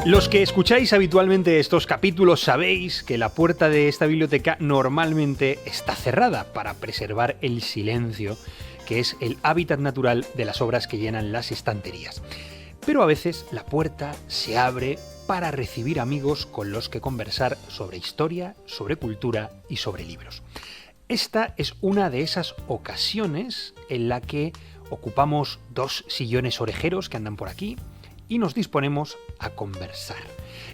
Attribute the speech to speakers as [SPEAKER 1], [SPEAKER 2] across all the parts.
[SPEAKER 1] Los que escucháis habitualmente estos capítulos sabéis que la puerta de esta biblioteca normalmente está cerrada para preservar el silencio, que es el hábitat natural de las obras que llenan las estanterías. Pero a veces la puerta se abre para recibir amigos con los que conversar sobre historia, sobre cultura y sobre libros. Esta es una de esas ocasiones en la que ocupamos dos sillones orejeros que andan por aquí y nos disponemos a conversar.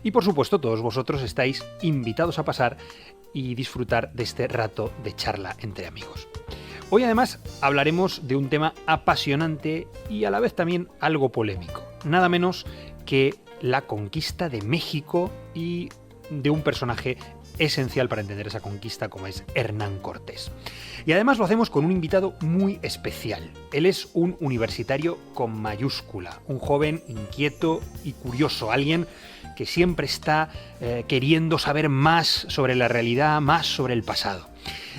[SPEAKER 1] Y por supuesto todos vosotros estáis invitados a pasar y disfrutar de este rato de charla entre amigos. Hoy además hablaremos de un tema apasionante y a la vez también algo polémico. Nada menos que la conquista de México y de un personaje esencial para entender esa conquista como es Hernán Cortés. Y además lo hacemos con un invitado muy especial. Él es un universitario con mayúscula, un joven inquieto y curioso, alguien que siempre está queriendo saber más sobre la realidad, más sobre el pasado.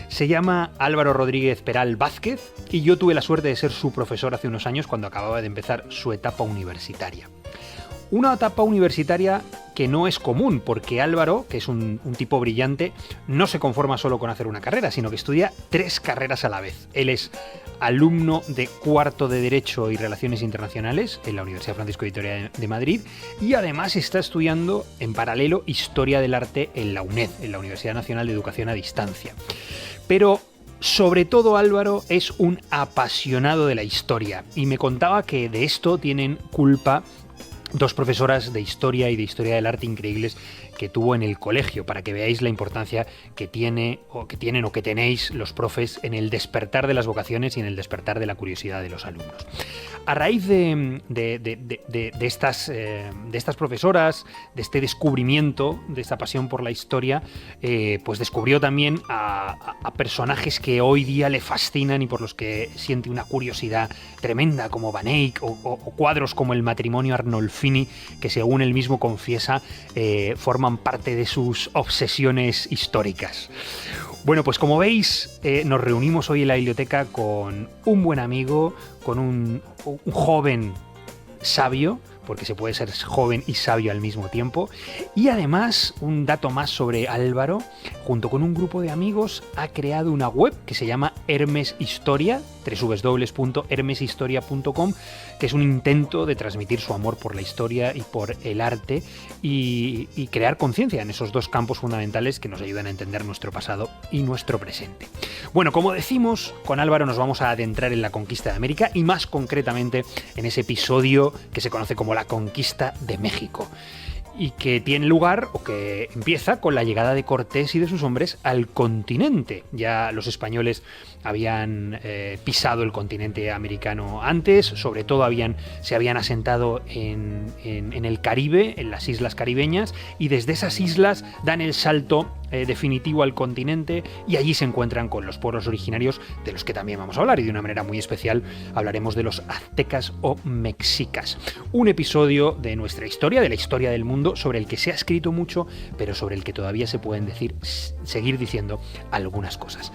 [SPEAKER 1] Se llama Álvaro Rodríguez Peral Vázquez y yo tuve la suerte de ser su profesor hace unos años cuando acababa de empezar su etapa universitaria. Una etapa universitaria que no es común, porque Álvaro, que es un tipo brillante, no se conforma solo con hacer una carrera, sino que estudia 3 carreras a la vez. Él es alumno de cuarto de Derecho y Relaciones Internacionales en la Universidad Francisco de Vitoria de Madrid y además está estudiando en paralelo Historia del Arte en la UNED, en la Universidad Nacional de Educación a Distancia. Pero sobre todo Álvaro es un apasionado de la historia y me contaba que de esto tienen culpa 2 profesoras de historia y de historia del arte increíbles que tuvo en el colegio, para que veáis la importancia que tienen o que tenéis los profes en el despertar de las vocaciones y en el despertar de la curiosidad de los alumnos. A raíz de estas profesoras, de este descubrimiento, de esta pasión por la historia, pues descubrió también a personajes que hoy día le fascinan y por los que siente una curiosidad tremenda, como Van Eyck o cuadros como El matrimonio Arnolfini, que según él mismo confiesa, forman parte de sus obsesiones históricas. Bueno, pues como veis, nos reunimos hoy en la biblioteca con un buen amigo, con un joven sabio, porque se puede ser joven y sabio al mismo tiempo, y además, un dato más sobre Álvaro, junto con un grupo de amigos ha creado una web que se llama Hermes Historia, www.hermeshistoria.com, que es un intento de transmitir su amor por la historia y por el arte y crear conciencia en esos 2 campos fundamentales que nos ayudan a entender nuestro pasado y nuestro presente. Bueno, como decimos, con Álvaro nos vamos a adentrar en la conquista de América y más concretamente en ese episodio que se conoce como la conquista de México y que tiene lugar o que empieza con la llegada de Cortés y de sus hombres al continente. Ya los españoles habían pisado el continente americano antes, sobre todo se habían asentado en el Caribe, en las islas caribeñas, y desde esas islas dan el salto definitivo al continente y allí se encuentran con los pueblos originarios de los que también vamos a hablar, y de una manera muy especial hablaremos de los aztecas o mexicas. Un episodio de nuestra historia, de la historia del mundo, sobre el que se ha escrito mucho, pero sobre el que todavía se pueden seguir diciendo algunas cosas.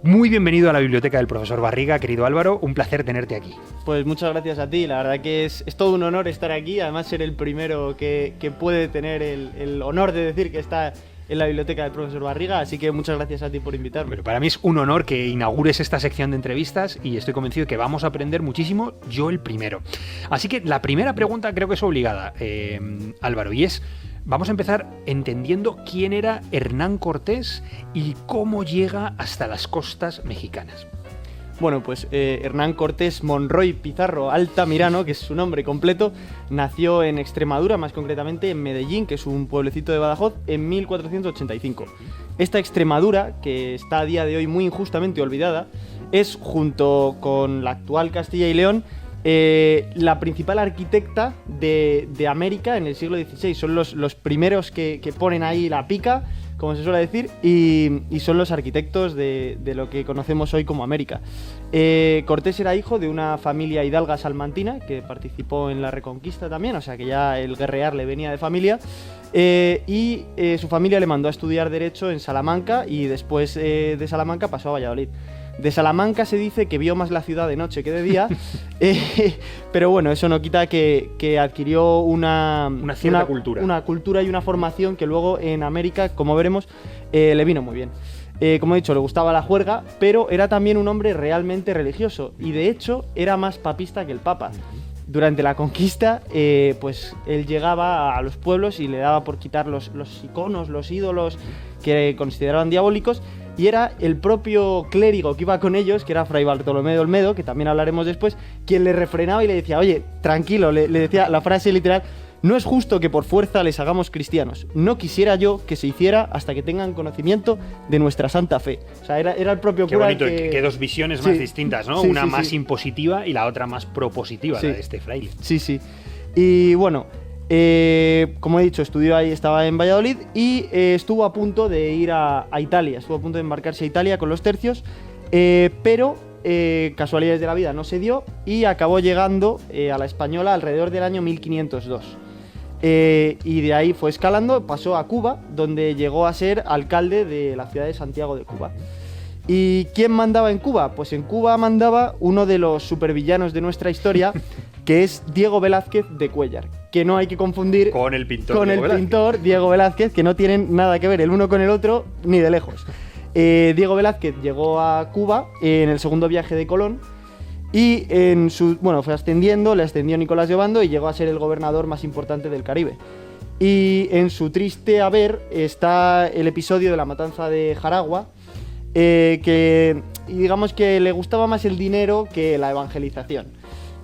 [SPEAKER 1] Muy bienvenido a la biblioteca del profesor Barriga, querido Álvaro, un placer tenerte aquí.
[SPEAKER 2] Pues muchas gracias a ti, la verdad que es todo un honor estar aquí, además ser el primero que puede tener el honor de decir que está en la biblioteca del profesor Barriga, así que muchas gracias a ti por invitarme.
[SPEAKER 1] Pero para mí es un honor que inaugures esta sección de entrevistas y estoy convencido de que vamos a aprender muchísimo, yo el primero. Así que la primera pregunta creo que es obligada, Álvaro, y es: vamos a empezar entendiendo quién era Hernán Cortés y cómo llega hasta las costas mexicanas.
[SPEAKER 2] Bueno, pues Hernán Cortés Monroy Pizarro Altamirano, que es su nombre completo, nació en Extremadura, más concretamente en Medellín, que es un pueblecito de Badajoz, en 1485. Esta Extremadura, que está a día de hoy muy injustamente olvidada, es, junto con la actual Castilla y León, la principal arquitecta de América en el siglo XVI. Son los primeros que ponen ahí la pica, como se suele decir, y son los arquitectos de lo que conocemos hoy como América. Cortés era hijo de una familia hidalga salmantina que participó en la Reconquista también, o sea que ya el guerrear le venía de familia, y su familia le mandó a estudiar Derecho en Salamanca y después de Salamanca pasó a Valladolid. De Salamanca se dice que vio más la ciudad de noche que de día, pero bueno, eso no quita que adquirió una
[SPEAKER 1] cierta cultura.
[SPEAKER 2] Una cultura y una formación que luego en América, como veremos, le vino muy bien. Como he dicho, le gustaba la juerga, pero era también un hombre realmente religioso y de hecho era más papista que el Papa. Durante la conquista, pues él llegaba a los pueblos y le daba por quitar los iconos, los ídolos que consideraban diabólicos, y era el propio clérigo que iba con ellos, que era Fray Bartolomé de Olmedo, que también hablaremos después, quien le refrenaba y le decía, oye, tranquilo, le decía la frase literal: no es justo que por fuerza les hagamos cristianos. No quisiera yo que se hiciera hasta que tengan conocimiento de nuestra santa fe. O sea, era el propio
[SPEAKER 1] Qué
[SPEAKER 2] cura
[SPEAKER 1] bonito,
[SPEAKER 2] que...
[SPEAKER 1] que dos visiones más distintas, ¿no?
[SPEAKER 2] Sí,
[SPEAKER 1] Una
[SPEAKER 2] sí,
[SPEAKER 1] más
[SPEAKER 2] sí.
[SPEAKER 1] impositiva y la otra más propositiva,
[SPEAKER 2] Sí.
[SPEAKER 1] la de este fraile.
[SPEAKER 2] Sí, sí. Y bueno, como he dicho, estudió ahí, estaba en Valladolid y estuvo a punto de ir a Italia. Estuvo a punto de embarcarse a Italia con los tercios, pero casualidades de la vida no se dio y acabó llegando a la Española alrededor del año 1502. Y de ahí fue escalando, pasó a Cuba, donde llegó a ser alcalde de la ciudad de Santiago de Cuba. ¿Y quién mandaba en Cuba? Pues en Cuba mandaba uno de los supervillanos de nuestra historia, que es Diego Velázquez de Cuéllar, que no hay que confundir
[SPEAKER 1] Con el pintor.
[SPEAKER 2] con
[SPEAKER 1] Diego
[SPEAKER 2] el
[SPEAKER 1] Velázquez.
[SPEAKER 2] pintor Diego Velázquez, que no tienen nada que ver el uno con el otro, ni de lejos. Diego Velázquez llegó a Cuba en el segundo viaje de Colón, y fue ascendiendo, le ascendió Nicolás de Obando y llegó a ser el gobernador más importante del Caribe. Y en su triste haber está el episodio de la matanza de Jaragua, que digamos que le gustaba más el dinero que la evangelización.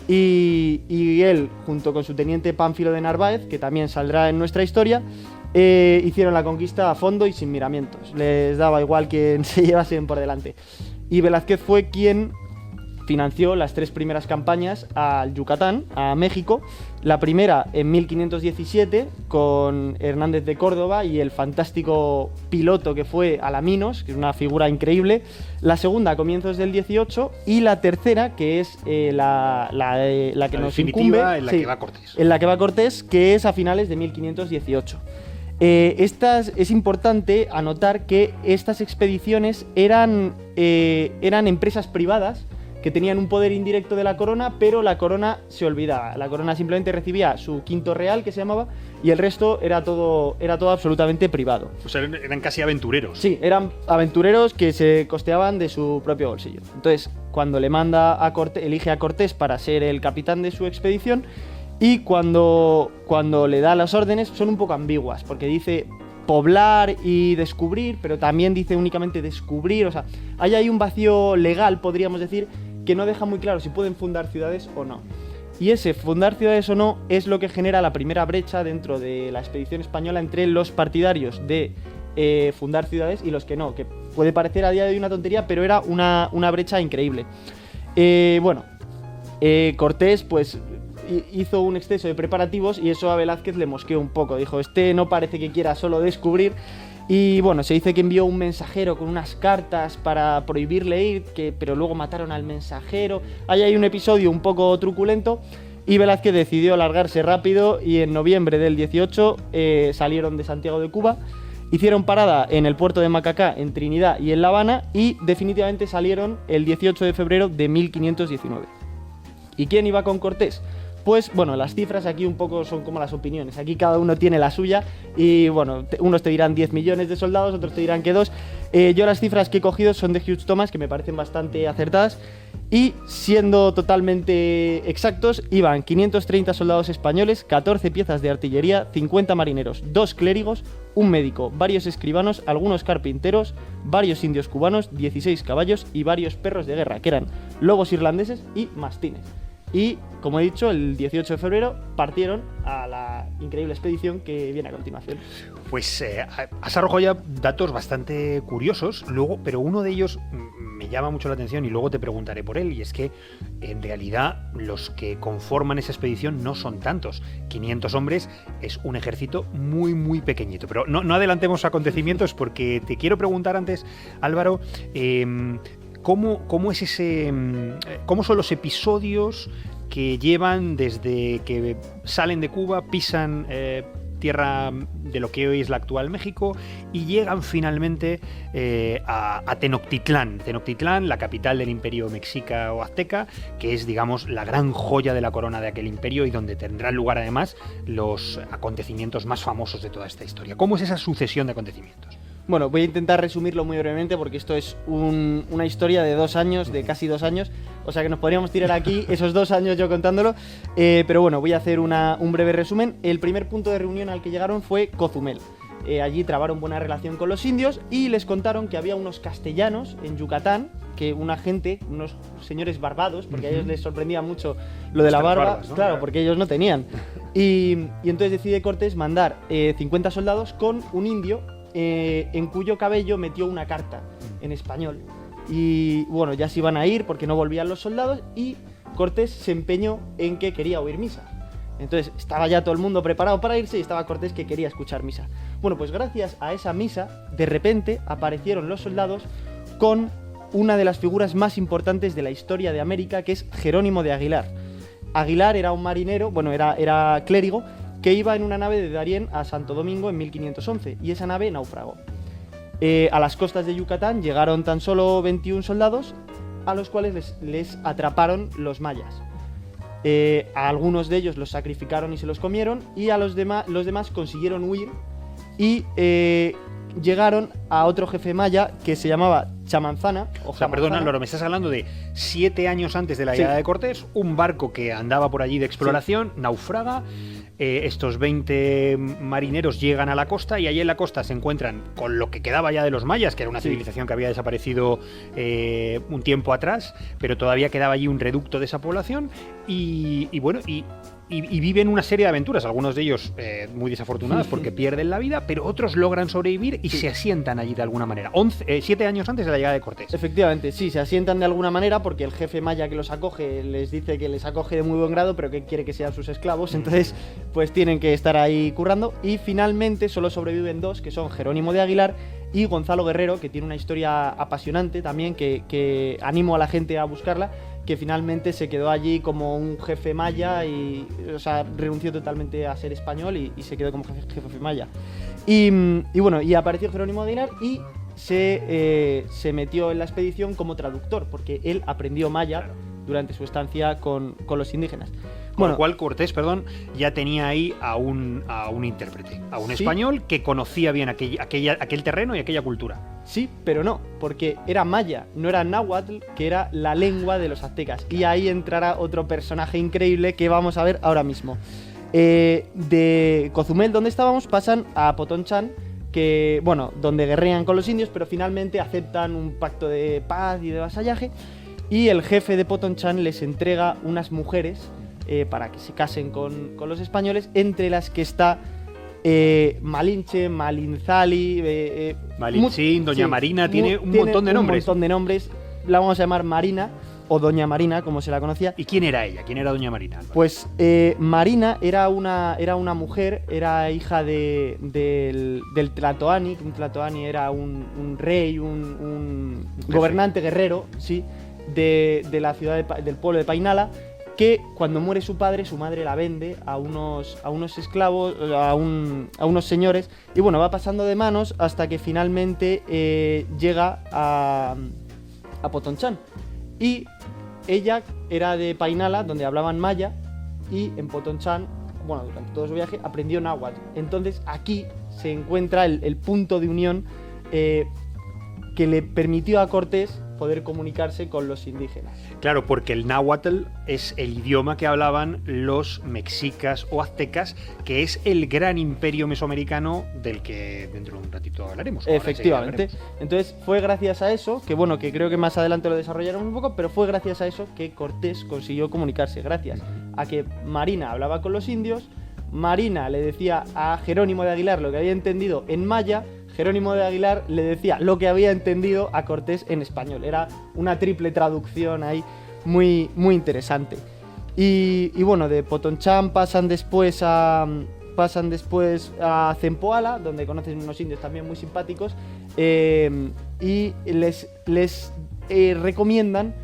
[SPEAKER 2] Y él, junto con su teniente Pánfilo de Narváez, que también saldrá en nuestra historia, hicieron la conquista a fondo y sin miramientos. Les daba igual quién se llevasen por delante. Y Velázquez fue quien financió las 3 primeras campañas al Yucatán, a México. La primera en 1517 con Hernández de Córdoba y el fantástico piloto que fue Alaminos, que es una figura increíble. La segunda a comienzos del 18 y la tercera, que es la que nos incumbe,
[SPEAKER 1] en la que va Cortés.
[SPEAKER 2] en la que va Cortés, que es a finales de 1518. Es importante anotar que estas expediciones eran empresas privadas que tenían un poder indirecto de la corona, pero la corona se olvidaba. La corona simplemente recibía su quinto real, que se llamaba, y el resto era todo absolutamente privado.
[SPEAKER 1] O sea, eran casi aventureros.
[SPEAKER 2] Sí, eran aventureros que se costeaban de su propio bolsillo. Entonces, cuando le manda a Cortés, elige a Cortés para ser el capitán de su expedición, y cuando le da las órdenes son un poco ambiguas, porque dice poblar y descubrir, pero también dice únicamente descubrir. O sea, hay ahí un vacío legal, podríamos decir, que no deja muy claro si pueden fundar ciudades o no. Y ese fundar ciudades o no es lo que genera la primera brecha dentro de la expedición española entre los partidarios de fundar ciudades y los que no, que puede parecer a día de hoy una tontería, pero era una brecha increíble. Cortés pues hizo un exceso de preparativos y eso a Velázquez le mosqueó un poco. Dijo, no parece que quiera solo descubrir. Y bueno, se dice que envió un mensajero con unas cartas para prohibirle ir, pero luego mataron al mensajero. Ahí hay un episodio un poco truculento y Velázquez decidió largarse rápido y en noviembre del 18 salieron de Santiago de Cuba, hicieron parada en el puerto de Macacá, en Trinidad y en La Habana, y definitivamente salieron el 18 de febrero de 1519. ¿Y quién iba con Cortés? Pues bueno, las cifras aquí un poco son como las opiniones. Aquí cada uno tiene la suya y bueno, unos te dirán 10 millones de soldados, otros te dirán que 2. Yo las cifras que he cogido son de Hugh Thomas, que me parecen bastante acertadas. Y siendo totalmente exactos, iban 530 soldados españoles, 14 piezas de artillería, 50 marineros, 2 clérigos, un médico, varios escribanos, algunos carpinteros, varios indios cubanos, 16 caballos y varios perros de guerra, que eran lobos irlandeses y mastines. Y, como he dicho, el 18 de febrero partieron a la increíble expedición que viene a continuación.
[SPEAKER 1] Pues has arrojado ya datos bastante curiosos, luego, pero uno de ellos me llama mucho la atención y luego te preguntaré por él, y es que en realidad los que conforman esa expedición no son tantos. 500 hombres es un ejército muy, muy pequeñito. Pero no adelantemos acontecimientos porque te quiero preguntar antes, Álvaro, ¿Cómo son los episodios que llevan desde que salen de Cuba, pisan tierra de lo que hoy es la actual México, y llegan finalmente a Tenochtitlán. Tenochtitlán, la capital del imperio mexica o azteca, que es, digamos, la gran joya de la corona de aquel imperio y donde tendrán lugar además los acontecimientos más famosos de toda esta historia. ¿Cómo es esa sucesión de acontecimientos?
[SPEAKER 2] Bueno, voy a intentar resumirlo muy brevemente porque esto es una historia de 2 años, de casi 2 años, o sea que nos podríamos tirar aquí esos 2 años yo contándolo, pero bueno, voy a hacer un breve resumen. El primer punto de reunión al que llegaron fue Cozumel. Allí trabaron buena relación con los indios y les contaron que había unos castellanos en Yucatán, que una gente, unos señores barbados, porque a ellos les sorprendía mucho lo de la barba,
[SPEAKER 1] barbas, ¿no?
[SPEAKER 2] Claro, porque ellos no tenían. Y entonces decide Cortés mandar 50 soldados con un indio en cuyo cabello metió una carta en español. Y bueno, ya se iban a ir porque no volvían los soldados y Cortés se empeñó en que quería oír misa. Entonces estaba ya todo el mundo preparado para irse y estaba Cortés que quería escuchar misa. Bueno, pues gracias a esa misa, de repente aparecieron los soldados con una de las figuras más importantes de la historia de América, que es Jerónimo de Aguilar. Aguilar era un marinero, bueno, era clérigo, que iba en una nave de Darién a Santo Domingo en 1511, y esa nave naufragó. A las costas de Yucatán llegaron tan solo 21 soldados, a los cuales les atraparon los mayas. A algunos de ellos los sacrificaron y se los comieron, y a los demás consiguieron huir y llegaron a otro jefe maya que se llamaba Chamanzana.
[SPEAKER 1] O sea, perdona, Loro, me estás hablando de 7 años antes de la llegada de Cortés, un barco que andaba por allí de exploración, naufraga. Estos 20 marineros llegan a la costa y allí en la costa se encuentran con lo que quedaba ya de los mayas, que era una civilización que había desaparecido un tiempo atrás, pero todavía quedaba allí un reducto de esa población y viven una serie de aventuras, algunos de ellos muy desafortunadas porque pierden la vida, pero otros logran sobrevivir y se asientan allí de alguna manera. 7 años antes de la llegada de Cortés.
[SPEAKER 2] Efectivamente, sí, se asientan de alguna manera porque el jefe maya que los acoge les dice que les acoge de muy buen grado, pero que quiere que sean sus esclavos, entonces pues tienen que estar ahí currando, y finalmente solo sobreviven 2, que son Jerónimo de Aguilar y Gonzalo Guerrero, que tiene una historia apasionante también, que animo a la gente a buscarla, que finalmente se quedó allí como un jefe maya y, o sea, renunció totalmente a ser español y se quedó como jefe maya. Y bueno, y apareció Jerónimo de Aguilar y se metió en la expedición como traductor, porque él aprendió maya durante su estancia con los indígenas.
[SPEAKER 1] Con lo cual Cortés, ya tenía ahí a un intérprete, a un español que conocía bien aquel terreno y aquella cultura.
[SPEAKER 2] Sí, pero no, porque era maya, no era náhuatl, que era la lengua de los aztecas. Y ahí entrará otro personaje increíble que vamos a ver ahora mismo. De Cozumel, donde estábamos, pasan a Potonchán, que, bueno, donde guerrean con los indios, pero finalmente aceptan un pacto de paz y de vasallaje. Y el jefe de Potonchán les entrega unas mujeres para que se casen con los españoles, entre las que está Malinche, Malinzali,
[SPEAKER 1] Malinchín, Doña Marina, tiene un montón de nombres.
[SPEAKER 2] Un montón de nombres. La vamos a llamar Marina, o Doña Marina, como se la conocía.
[SPEAKER 1] ¿Y quién era ella? ¿Quién era Doña Marina?
[SPEAKER 2] Pues Marina era una mujer, era hija del Tlatoani, que un Tlatoani era un rey, un gobernante guerrero, sí, de la ciudad del pueblo de Painala, que cuando muere su padre, su madre la vende a unos esclavos, a unos señores, y bueno, va pasando de manos hasta que finalmente llega a Potonchán. Y ella era de Painala, donde hablaban maya, y en Potonchán, bueno, durante todo su viaje, aprendió náhuatl. Entonces aquí se encuentra el punto de unión que le permitió a Cortés poder comunicarse con los indígenas.
[SPEAKER 1] Claro, porque el náhuatl es el idioma que hablaban los mexicas o aztecas, que es el gran imperio mesoamericano del que dentro de un ratito hablaremos.
[SPEAKER 2] Efectivamente. Entonces fue gracias a eso, que bueno, que creo que más adelante lo desarrollaremos un poco, pero fue gracias a eso que Cortés consiguió comunicarse, gracias a que Marina hablaba con los indios, Marina le decía a Jerónimo de Aguilar lo que había entendido en maya, Jerónimo de Aguilar le decía lo que había entendido a Cortés en español. Era una triple traducción ahí muy, muy interesante. Y bueno, de Potonchán pasan después a Zempoala, donde conocen unos indios también muy simpáticos, y les recomiendan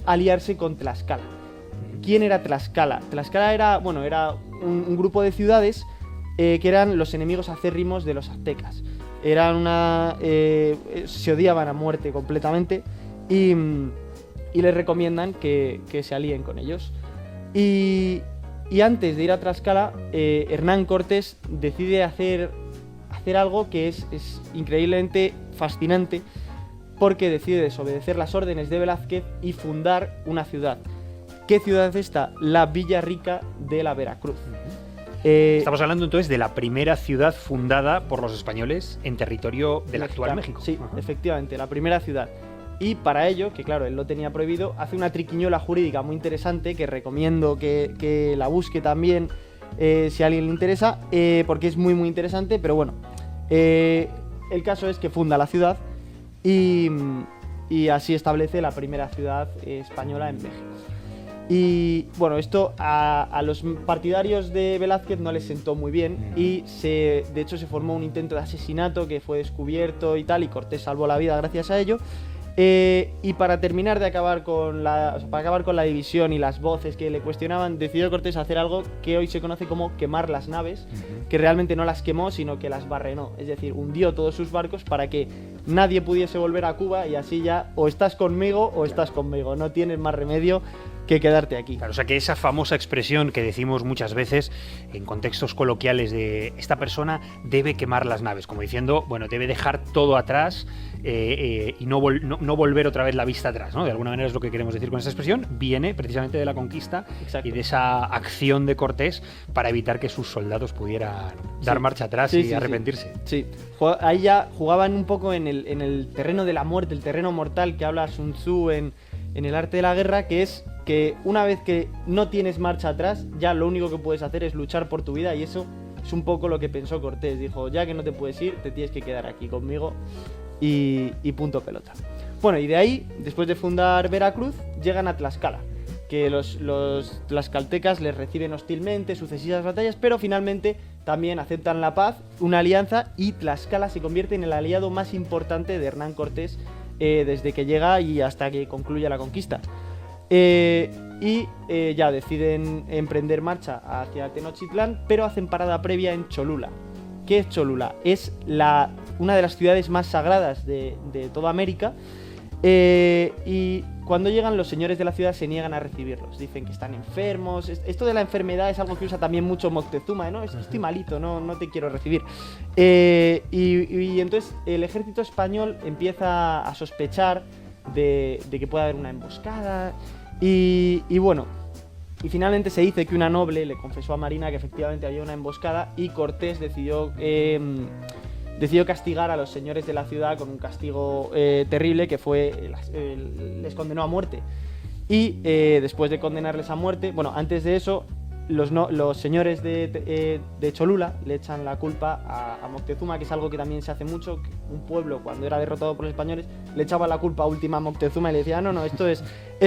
[SPEAKER 2] aliarse con Tlaxcala. ¿Quién era Tlaxcala? Tlaxcala era un grupo de ciudades que eran los enemigos acérrimos de los aztecas. Se odiaban a muerte completamente y les recomiendan que se alíen con ellos. Y antes de ir a Tlaxcala, Hernán Cortés decide hacer algo que es increíblemente fascinante, porque decide desobedecer las órdenes de Velázquez y fundar una ciudad. ¿Qué ciudad es esta? La Villarrica de la Veracruz.
[SPEAKER 1] Estamos hablando entonces de la primera ciudad fundada por los españoles en territorio del actual México.
[SPEAKER 2] Sí, efectivamente, la primera ciudad. Y para ello, que claro, él lo tenía prohibido, hace una triquiñuela jurídica muy interesante que recomiendo que la busque también si a alguien le interesa, porque es muy muy interesante, pero bueno, el caso es que funda la ciudad y así establece la primera ciudad española en México. Y bueno, esto a los partidarios de Velázquez no les sentó muy bien y de hecho se formó un intento de asesinato que fue descubierto y tal, y Cortés salvó la vida gracias a ello. Y para terminar de acabar con la división y las voces que le cuestionaban, decidió Cortés hacer algo que hoy se conoce como quemar las naves, que realmente no las quemó, sino que las barrenó, es decir, hundió todos sus barcos para que nadie pudiese volver a Cuba, y así ya o estás conmigo o estás conmigo, no tienes más remedio que quedarte aquí.
[SPEAKER 1] Claro, o sea que esa famosa expresión que decimos muchas veces en contextos coloquiales de esta persona debe quemar las naves, como diciendo, bueno, debe dejar todo atrás y no volver otra vez la vista atrás, ¿no? De alguna manera es lo que queremos decir con esa expresión. Viene precisamente de la conquista. Exacto. Y de esa acción de Cortés para evitar que sus soldados pudieran dar marcha atrás y arrepentirse.
[SPEAKER 2] Sí. Ahí ya jugaban un poco en el terreno de la muerte, el terreno mortal que habla Sun Tzu en el arte de la guerra, que es que una vez que no tienes marcha atrás, ya lo único que puedes hacer es luchar por tu vida, y eso es un poco lo que pensó Cortés. Dijo, ya que no te puedes ir, te tienes que quedar aquí conmigo y punto pelota. Bueno, y de ahí, después de fundar Veracruz, llegan a Tlaxcala, que los tlaxcaltecas les reciben hostilmente, sucesivas batallas, pero finalmente también aceptan la paz, una alianza, y Tlaxcala se convierte en el aliado más importante de Hernán Cortés desde que llega y hasta que concluye la conquista. Ya deciden emprender marcha hacia Tenochtitlán, pero hacen parada previa en Cholula. ¿Qué es Cholula? Es una de las ciudades más sagradas de toda América, y cuando llegan, los señores de la ciudad se niegan a recibirlos. Dicen que están enfermos. Esto de la enfermedad es algo que usa también mucho Moctezuma, ¿no? Estoy malito, no te quiero recibir. Y entonces el ejército español empieza a sospechar de que puede haber una emboscada. Y bueno, y finalmente se dice que una noble le confesó a Marina que efectivamente había una emboscada, y Cortés decidió castigar a los señores de la ciudad con un castigo terrible, que fue les condenó a muerte. Y después de condenarles a muerte, bueno, antes de eso, los señores de Cholula le echan la culpa a Moctezuma, que es algo que también se hace mucho. Un pueblo, cuando era derrotado por los españoles, le echaba la culpa última a Moctezuma y le decía, no, esto es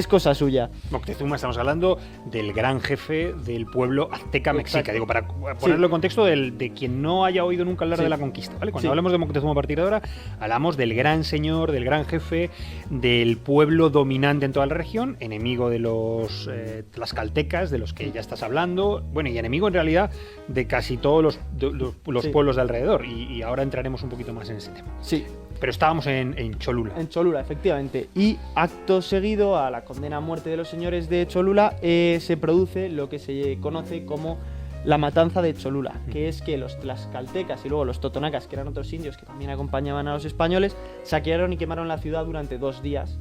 [SPEAKER 2] cosa suya.
[SPEAKER 1] Moctezuma, estamos hablando del gran jefe del pueblo azteca mexica. Digo, para ponerlo en contexto de quien no haya oído nunca hablar de la conquista, ¿vale? Cuando hablamos de Moctezuma a partir de ahora, hablamos del gran señor, del gran jefe, del pueblo dominante en toda la región, enemigo de los tlaxcaltecas, de los que ya estás hablando, bueno, y enemigo en realidad de casi todos los pueblos de alrededor, y ahora entraremos un poquito más en ese tema.
[SPEAKER 2] Sí.
[SPEAKER 1] Pero estábamos en Cholula.
[SPEAKER 2] En Cholula, efectivamente. Y acto seguido a la condena a muerte de los señores de Cholula, se produce lo que se conoce como la matanza de Cholula, que es que los tlaxcaltecas y luego los totonacas, que eran otros indios que también acompañaban a los españoles, saquearon y quemaron la ciudad durante 2 días,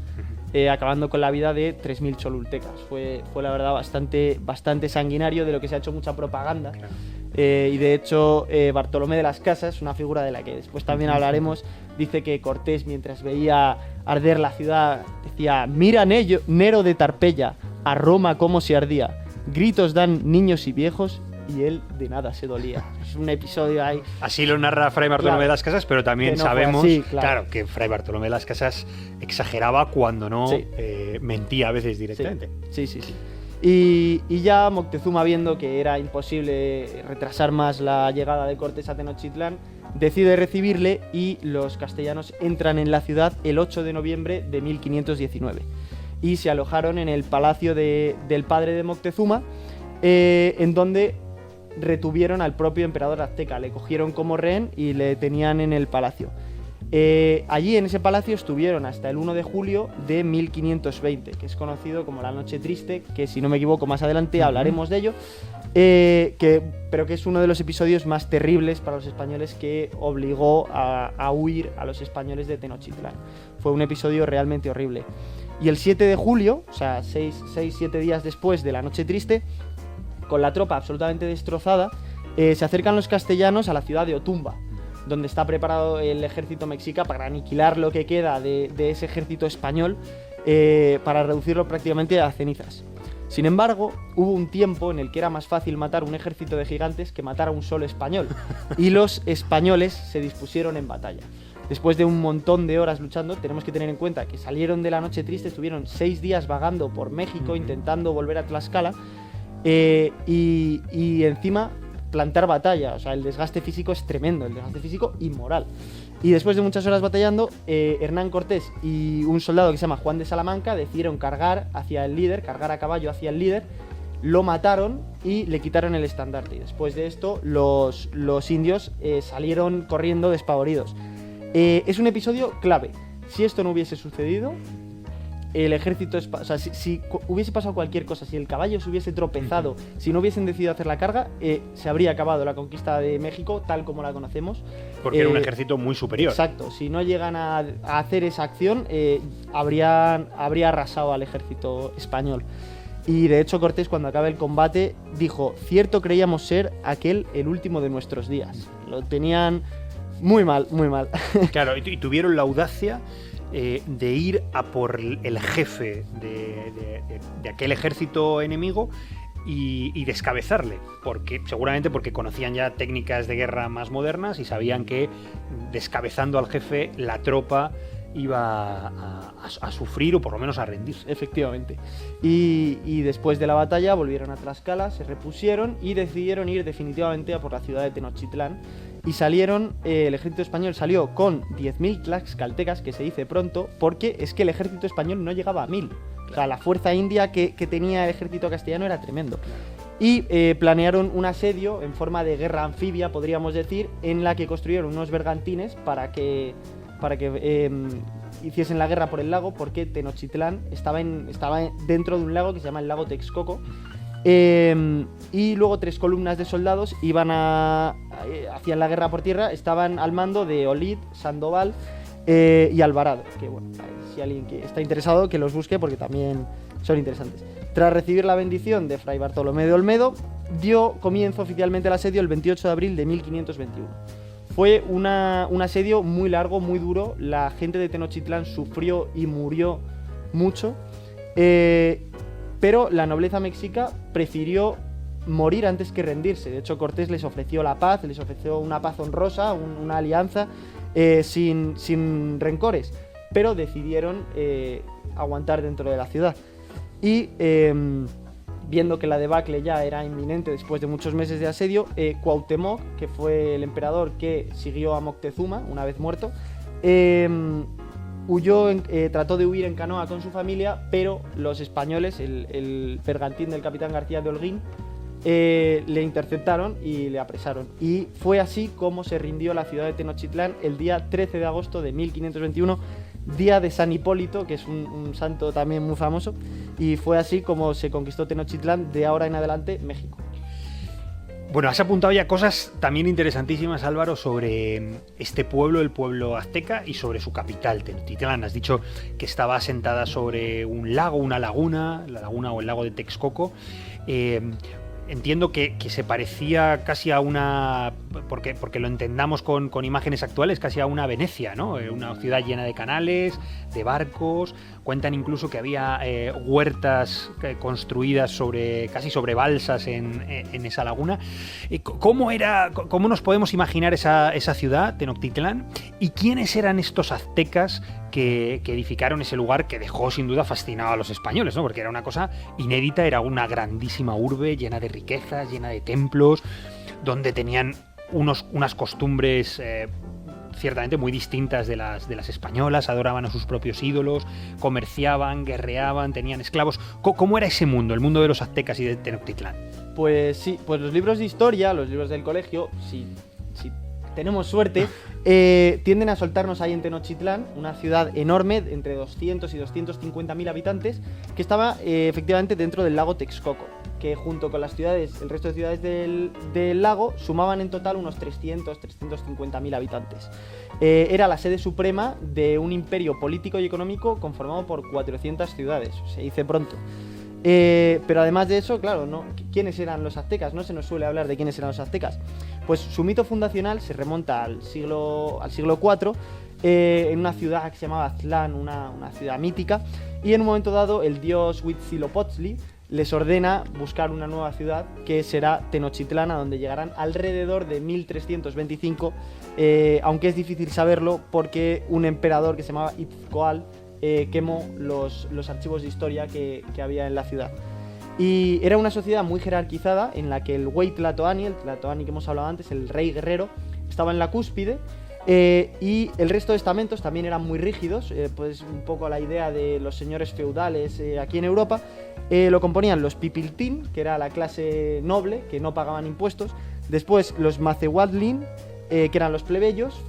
[SPEAKER 2] acabando con la vida de 3.000 cholultecas. Fue la verdad bastante sanguinario, de lo que se ha hecho mucha propaganda. Claro. Y de hecho Bartolomé de las Casas, una figura de la que después también hablaremos, dice que Cortés, mientras veía arder la ciudad, decía: mira Nero de Tarpeya, a Roma cómo se ardía, gritos dan niños y viejos, y él de nada se dolía. Es un episodio ahí.
[SPEAKER 1] Así lo narra Fray Bartolomé de las Casas, pero también sabemos
[SPEAKER 2] así,
[SPEAKER 1] claro, que Fray Bartolomé de las Casas exageraba cuando no mentía a veces directamente.
[SPEAKER 2] Sí. Y ya Moctezuma, viendo que era imposible retrasar más la llegada de Cortés a Tenochtitlán, decide recibirle, y los castellanos entran en la ciudad el 8 de noviembre de 1519 y se alojaron en el palacio del padre de Moctezuma, en donde retuvieron al propio emperador azteca, le cogieron como rehén y le tenían en el palacio. Allí en ese palacio estuvieron hasta el 1 de julio de 1520, que es conocido como la Noche Triste, que si no me equivoco más adelante hablaremos de ello, pero que es uno de los episodios más terribles para los españoles, que obligó a huir a los españoles de Tenochtitlán. Fue un episodio realmente horrible. Y el 7 de julio, o sea, 6-7 días después de la Noche Triste, con la tropa absolutamente destrozada, se acercan los castellanos a la ciudad de Otumba, donde está preparado el ejército mexica para aniquilar lo que queda de ese ejército español, para reducirlo prácticamente a cenizas. Sin embargo, hubo un tiempo en el que era más fácil matar un ejército de gigantes que matar a un solo español, y los españoles se dispusieron en batalla. Después de un montón de horas luchando, tenemos que tener en cuenta que salieron de la Noche Triste, estuvieron 6 días vagando por México intentando volver a Tlaxcala, y encima plantar batalla. O sea, el desgaste físico es tremendo, el desgaste físico y moral. Y después de muchas horas batallando, Hernán Cortés y un soldado que se llama Juan de Salamanca decidieron cargar hacia el líder, cargar a caballo hacia el líder, lo mataron y le quitaron el estandarte. Y después de esto, los indios salieron corriendo despavoridos. Es un episodio clave. Si esto no hubiese sucedido, el ejército, o sea, si hubiese pasado cualquier cosa, si el caballo se hubiese tropezado, si no hubiesen decidido hacer la carga, se habría acabado la conquista de México tal como la conocemos.
[SPEAKER 1] Porque era un ejército muy superior.
[SPEAKER 2] Exacto, si no llegan a hacer esa acción, habría arrasado al ejército español. Y de hecho Cortés, cuando acaba el combate, dijo: cierto creíamos ser aquel el último de nuestros días. Lo tenían muy mal, muy mal.
[SPEAKER 1] Claro, y tuvieron la audacia de ir a por el jefe de aquel ejército enemigo y descabezarle, seguramente porque conocían ya técnicas de guerra más modernas y sabían que descabezando al jefe la tropa iba a sufrir o por lo menos a rendirse.
[SPEAKER 2] Efectivamente. Y después de la batalla volvieron a Tlaxcala, se repusieron y decidieron ir definitivamente a por la ciudad de Tenochtitlán. Y salieron, el ejército español salió con 10.000 tlaxcaltecas, que se dice pronto, porque es que el ejército español no llegaba a 1.000. O sea, la fuerza india que tenía el ejército castellano era tremendo. Y planearon un asedio en forma de guerra anfibia, podríamos decir, en la que construyeron unos bergantines para que hiciesen la guerra por el lago, porque Tenochtitlán estaba dentro de un lago que se llama el lago Texcoco. Y luego 3 columnas de soldados iban hacían la guerra por tierra, estaban al mando de Olid, Sandoval y Alvarado, que bueno, si alguien que está interesado que los busque porque también son interesantes. Tras recibir la bendición de Fray Bartolomé de Olmedo, dio comienzo oficialmente el asedio el 28 de abril de 1521. Fue un asedio muy largo, muy duro. La gente de Tenochtitlán sufrió y murió mucho, pero la nobleza mexica prefirió morir antes que rendirse. De hecho, Cortés les ofreció la paz, les ofreció una paz honrosa, una alianza sin rencores, pero decidieron aguantar dentro de la ciudad. Y viendo que la debacle ya era inminente después de muchos meses de asedio, Cuauhtémoc, que fue el emperador que siguió a Moctezuma una vez muerto, trató de huir en canoa con su familia, pero los españoles, el bergantín del capitán García de Holguín, le interceptaron y le apresaron. Y fue así como se rindió la ciudad de Tenochtitlán el día 13 de agosto de 1521, día de San Hipólito, que es un santo también muy famoso, y fue así como se conquistó Tenochtitlán, de ahora en adelante México.
[SPEAKER 1] Bueno, has apuntado ya cosas también interesantísimas, Álvaro, sobre este pueblo, el pueblo azteca, y sobre su capital, Tenochtitlán. Has dicho que estaba asentada sobre un lago, una laguna, la laguna o el lago de Texcoco. Entiendo que se parecía casi a una, porque lo entendamos con imágenes actuales, casi a una Venecia, ¿no? Una ciudad llena de canales, de barcos. Cuentan incluso que había huertas construidas casi sobre balsas en esa laguna. ¿Cómo nos podemos imaginar esa ciudad, Tenochtitlán? ¿Y quiénes eran estos aztecas que edificaron ese lugar que dejó sin duda fascinado a los españoles, ¿no? Porque era una cosa inédita, era una grandísima urbe llena de riquezas, llena de templos, donde tenían unas costumbres ciertamente muy distintas de las españolas, adoraban a sus propios ídolos, comerciaban, guerreaban, tenían esclavos. ¿Cómo era ese mundo, el mundo de los aztecas y de Tenochtitlán?
[SPEAKER 2] Pues sí, pues los libros de historia, los libros del colegio, si tenemos suerte, tienden a soltarnos ahí en Tenochtitlán, una ciudad enorme, entre 200 y 250.000 habitantes, que estaba efectivamente dentro del lago Texcoco, que junto con las ciudades, el resto de ciudades del lago, sumaban en total unos 350.000 habitantes. Era la sede suprema de un imperio político y económico conformado por 400 ciudades, se dice pronto. Pero además de eso, claro, ¿no? ¿Quiénes eran los aztecas? No se nos suele hablar de quiénes eran los aztecas. Pues su mito fundacional se remonta al siglo IV, en una ciudad que se llamaba Aztlán, una ciudad mítica, y en un momento dado el dios Huitzilopochtli les ordena buscar una nueva ciudad que será Tenochtitlán, a donde llegarán alrededor de 1325, aunque es difícil saberlo porque un emperador que se llamaba Itzcoatl quemó los archivos de historia que había en la ciudad. Y era una sociedad muy jerarquizada en la que el Huey Tlatoani, el Tlatoani que hemos hablado antes, el rey guerrero, estaba en la cúspide, y el resto de estamentos también eran muy rígidos, pues un poco la idea de los señores feudales aquí en Europa. Lo componían los Pipiltín, que era la clase noble, que no pagaban impuestos, después los Macehuatlín, que eran los plebeyos,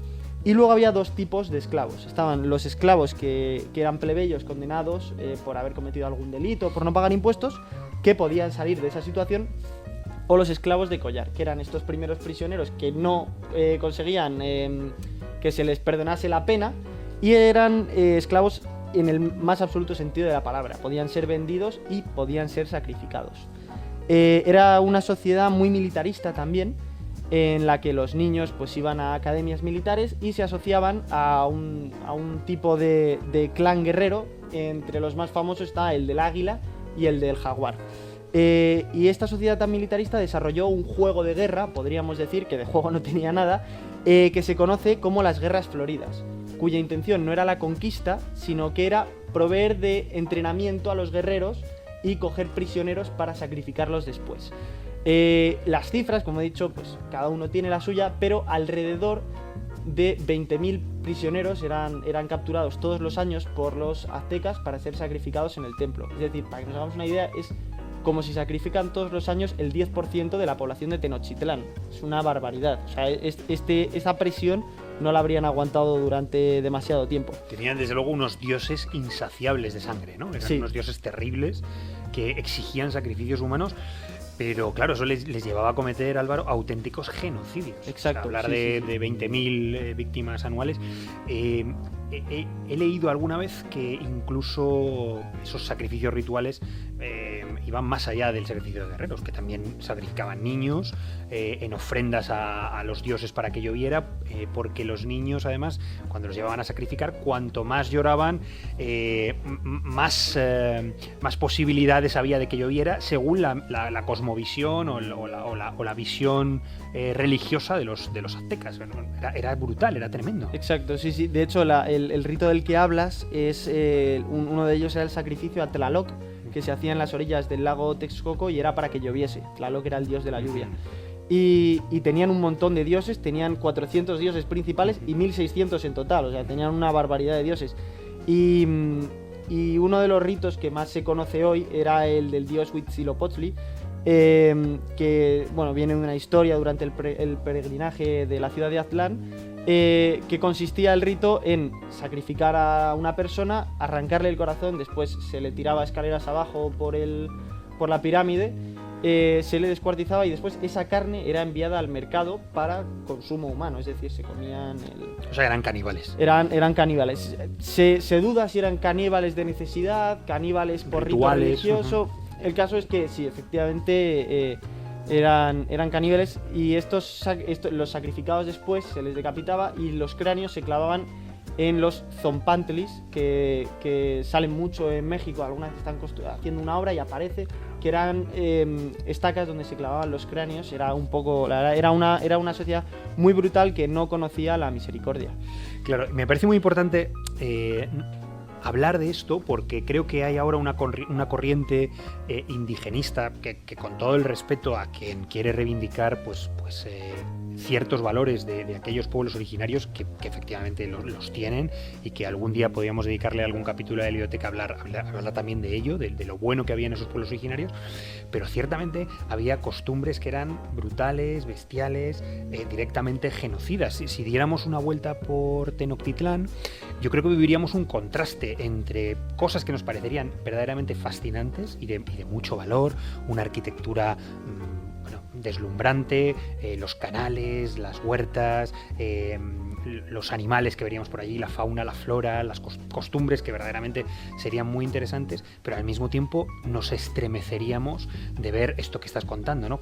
[SPEAKER 2] y luego había dos tipos de esclavos. Estaban los esclavos que eran plebeyos condenados por haber cometido algún delito, por no pagar impuestos, que podían salir de esa situación, o los esclavos de collar, que eran estos primeros prisioneros que no conseguían que se les perdonase la pena, y eran esclavos en el más absoluto sentido de la palabra. Podían ser vendidos y podían ser sacrificados. Era una sociedad muy militarista también, en la que los niños pues iban a academias militares y se asociaban a un tipo de clan guerrero. Entre los más famosos está el del águila y el del jaguar. Y esta sociedad tan militarista desarrolló un juego de guerra, podríamos decir, que de juego no tenía nada, que se conoce como las guerras floridas, cuya intención no era la conquista, sino que era proveer de entrenamiento a los guerreros y coger prisioneros para sacrificarlos después. Las cifras, como he dicho, pues cada uno tiene la suya, pero alrededor de 20.000 prisioneros eran capturados todos los años por los aztecas para ser sacrificados en el templo. Es decir, para que nos hagamos una idea, es como si sacrifican todos los años el 10% de la población de Tenochtitlán. Es una barbaridad. O sea, esa presión no la habrían aguantado durante demasiado tiempo.
[SPEAKER 1] Tenían desde luego unos dioses insaciables de sangre, ¿no? Eran unos dioses terribles que exigían sacrificios humanos. Pero claro, eso les llevaba a cometer, Álvaro, auténticos genocidios.
[SPEAKER 2] Exacto.
[SPEAKER 1] O sea, hablar de 20.000 víctimas anuales. He leído alguna vez que incluso esos sacrificios rituales iban más allá del sacrificio de guerreros, que también sacrificaban niños en ofrendas a los dioses para que lloviera, porque los niños, además, cuando los llevaban a sacrificar, cuanto más lloraban, más posibilidades había de que lloviera, según la cosmovisión o la visión religiosa de los aztecas. Era brutal, era tremendo.
[SPEAKER 2] Exacto, sí. De hecho, el rito del que hablas es uno de ellos era el sacrificio a Tlaloc, que se hacía en las orillas del lago Texcoco y era para que lloviese. Tlaloc era el dios de la lluvia. Y tenían un montón de dioses, tenían 400 dioses principales y 1.600 en total, o sea, tenían una barbaridad de dioses. Y uno de los ritos que más se conoce hoy era el del dios Huitzilopochtli, que bueno, viene de una historia durante el peregrinaje de la ciudad de Aztlán, que consistía el rito en sacrificar a una persona, arrancarle el corazón, después se le tiraba escaleras abajo por la pirámide, se le descuartizaba y después esa carne era enviada al mercado para consumo humano, es decir, se comían
[SPEAKER 1] O sea, eran caníbales.
[SPEAKER 2] Eran caníbales. Se duda si eran caníbales de necesidad, caníbales por rito religioso. El caso es que sí, efectivamente eran caníbales, y los sacrificados después se les decapitaba y los cráneos se clavaban en los zompantlis, que salen mucho en México. Algunas están haciendo una obra y aparece que eran estacas donde se clavaban los cráneos. Era una sociedad muy brutal que no conocía la misericordia.
[SPEAKER 1] Claro, me parece muy importante hablar de esto porque creo que hay ahora una corriente indigenista que con todo el respeto a quien quiere reivindicar ciertos valores de aquellos pueblos originarios que efectivamente los tienen, y que algún día podríamos dedicarle algún capítulo de la biblioteca a hablar también de ello, de lo bueno que había en esos pueblos originarios, pero ciertamente había costumbres que eran brutales, bestiales, directamente genocidas. Si diéramos una vuelta por Tenochtitlán, yo creo que viviríamos un contraste entre cosas que nos parecerían verdaderamente fascinantes y de mucho valor, una arquitectura deslumbrante, los canales, las huertas, los animales que veríamos por allí, la fauna, la flora, las costumbres que verdaderamente serían muy interesantes, pero al mismo tiempo nos estremeceríamos de ver esto que estás contando, ¿no?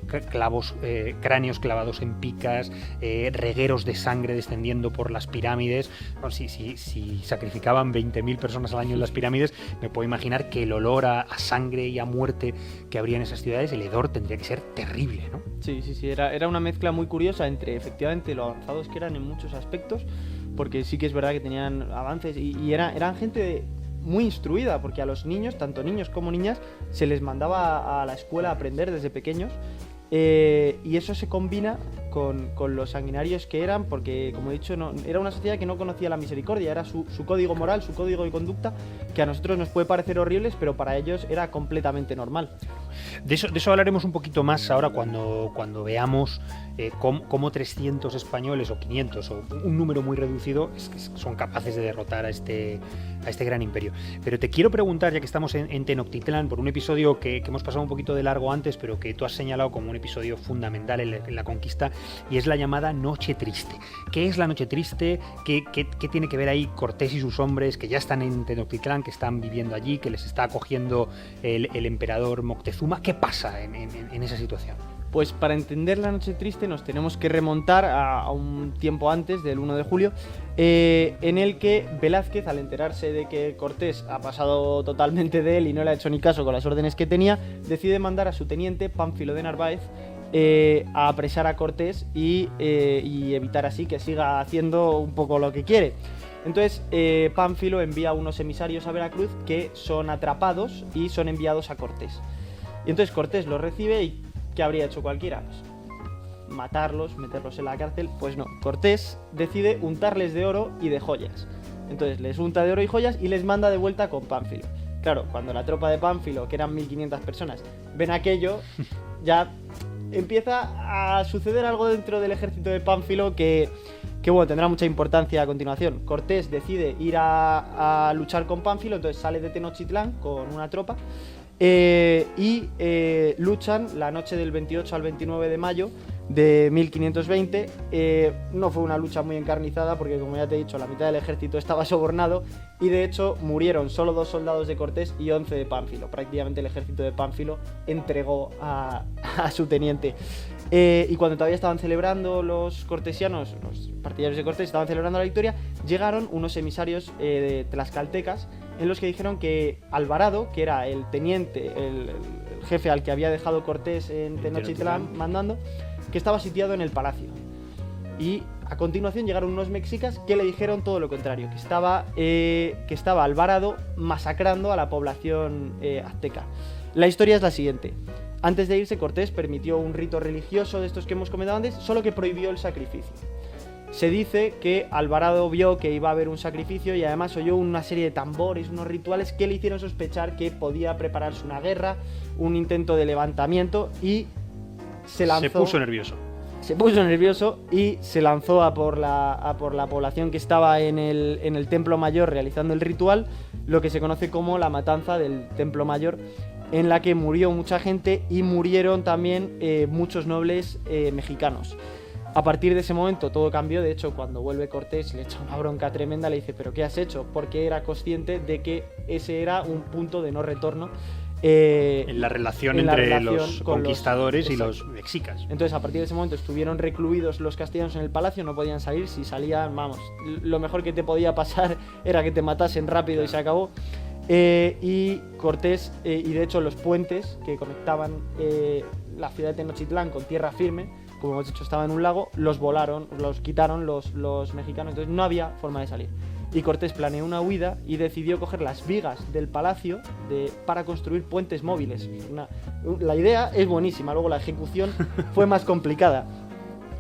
[SPEAKER 1] Cráneos clavados en picas, regueros de sangre descendiendo por las pirámides. Bueno, si sacrificaban 20.000 personas al año en las pirámides, me puedo imaginar que el olor a sangre y a muerte que habría en esas ciudades, el hedor tendría que ser terrible, ¿no?
[SPEAKER 2] Sí, era una mezcla muy curiosa entre efectivamente lo avanzados que eran en muchos aspectos, porque sí que es verdad que tenían avances y eran gente muy instruida, porque a los niños, tanto niños como niñas, se les mandaba a la escuela a aprender desde pequeños, y eso se combina con los sanguinarios que eran, porque como he dicho, era una sociedad que no conocía la misericordia, era su código moral, su código de conducta, que a nosotros nos puede parecer horribles, pero para ellos era completamente normal.
[SPEAKER 1] De eso hablaremos un poquito más ahora cuando veamos cómo 300 españoles o 500 o un número muy reducido son capaces de derrotar a este gran imperio. Pero te quiero preguntar, ya que estamos en Tenochtitlán, por un episodio que hemos pasado un poquito de largo antes, pero que tú has señalado como un episodio fundamental en la conquista, y es la llamada Noche Triste. ¿Qué es la Noche Triste? ¿Qué tiene que ver ahí Cortés y sus hombres que ya están en Tenochtitlán, que están viviendo allí, que les está acogiendo el emperador Moctezuma? ¿Qué pasa en esa situación?
[SPEAKER 2] Pues para entender la Noche Triste nos tenemos que remontar a un tiempo antes del 1 de julio, en el que Velázquez, al enterarse de que Cortés ha pasado totalmente de él y no le ha hecho ni caso con las órdenes que tenía, decide mandar a su teniente Pánfilo de Narváez a apresar a Cortés y evitar así que siga haciendo un poco lo que quiere. Entonces Pánfilo envía unos emisarios a Veracruz que son atrapados y son enviados a Cortés. Y entonces Cortés los recibe y ¿qué habría hecho cualquiera? Pues matarlos, meterlos en la cárcel. Pues no, Cortés decide untarles de oro y de joyas. Entonces les unta de oro y joyas y les manda de vuelta con Pánfilo. Claro, cuando la tropa de Pánfilo, que eran 1500 personas, ven aquello, ya empieza a suceder algo dentro del ejército de Pánfilo que bueno, tendrá mucha importancia a continuación. Cortés decide ir a luchar con Pánfilo, entonces sale de Tenochtitlán con una tropa y luchan la noche del 28 al 29 de mayo de 1520. No fue una lucha muy encarnizada porque, como ya te he dicho, la mitad del ejército estaba sobornado y de hecho murieron solo 2 soldados de Cortés y 11 de Pánfilo. Prácticamente el ejército de Pánfilo entregó a su teniente. Y cuando todavía estaban celebrando los cortesianos, los partidarios de Cortés estaban celebrando la victoria, llegaron unos emisarios tlaxcaltecas en los que dijeron que Alvarado, que era el teniente, el jefe al que había dejado Cortés en Tenochtitlán mandando, que estaba sitiado en el palacio. Y a continuación llegaron unos mexicas que le dijeron todo lo contrario, que estaba Alvarado masacrando a la población azteca. La historia es la siguiente. Antes de irse, Cortés permitió un rito religioso de estos que hemos comentado antes, solo que prohibió el sacrificio. Se dice que Alvarado vio que iba a haber un sacrificio y además oyó una serie de tambores, unos rituales que le hicieron sospechar que podía prepararse una guerra, un intento de levantamiento, y se lanzó.
[SPEAKER 1] Se puso nervioso
[SPEAKER 2] y se lanzó a por la población que estaba en el Templo Mayor realizando el ritual, lo que se conoce como la matanza del Templo Mayor, en la que murió mucha gente y murieron también muchos nobles mexicanos. A partir de ese momento todo cambió. De hecho, cuando vuelve Cortés le echa una bronca tremenda, le dice ¿pero qué has hecho? Porque era consciente de que ese era un punto de no retorno
[SPEAKER 1] en la relación entre los conquistadores y los mexicas.
[SPEAKER 2] Entonces, a partir de ese momento estuvieron recluidos los castellanos en el palacio, no podían salir. Si salían, vamos, lo mejor que te podía pasar era que te matasen rápido y se acabó. Y Cortés, y de hecho los puentes que conectaban la ciudad de Tenochtitlán con tierra firme, como hemos dicho, estaba en un lago, los volaron, los quitaron los mexicanos, entonces no había forma de salir. y Cortés planeó una huida y decidió coger las vigas del palacio para construir puentes móviles. La idea es buenísima, luego la ejecución fue más complicada.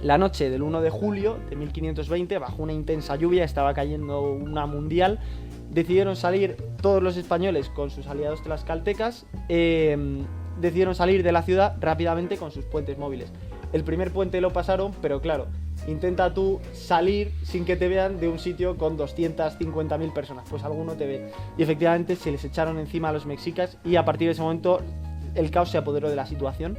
[SPEAKER 2] La noche del 1 de julio de 1520, bajo una intensa lluvia, estaba cayendo una mundial, decidieron salir todos los españoles con sus aliados tlaxcaltecas, decidieron salir de la ciudad rápidamente con sus puentes móviles. El primer puente lo pasaron, pero claro, intenta tú salir sin que te vean de un sitio con 250.000 personas, pues alguno te ve. Y efectivamente se les echaron encima a los mexicas y a partir de ese momento el caos se apoderó de la situación.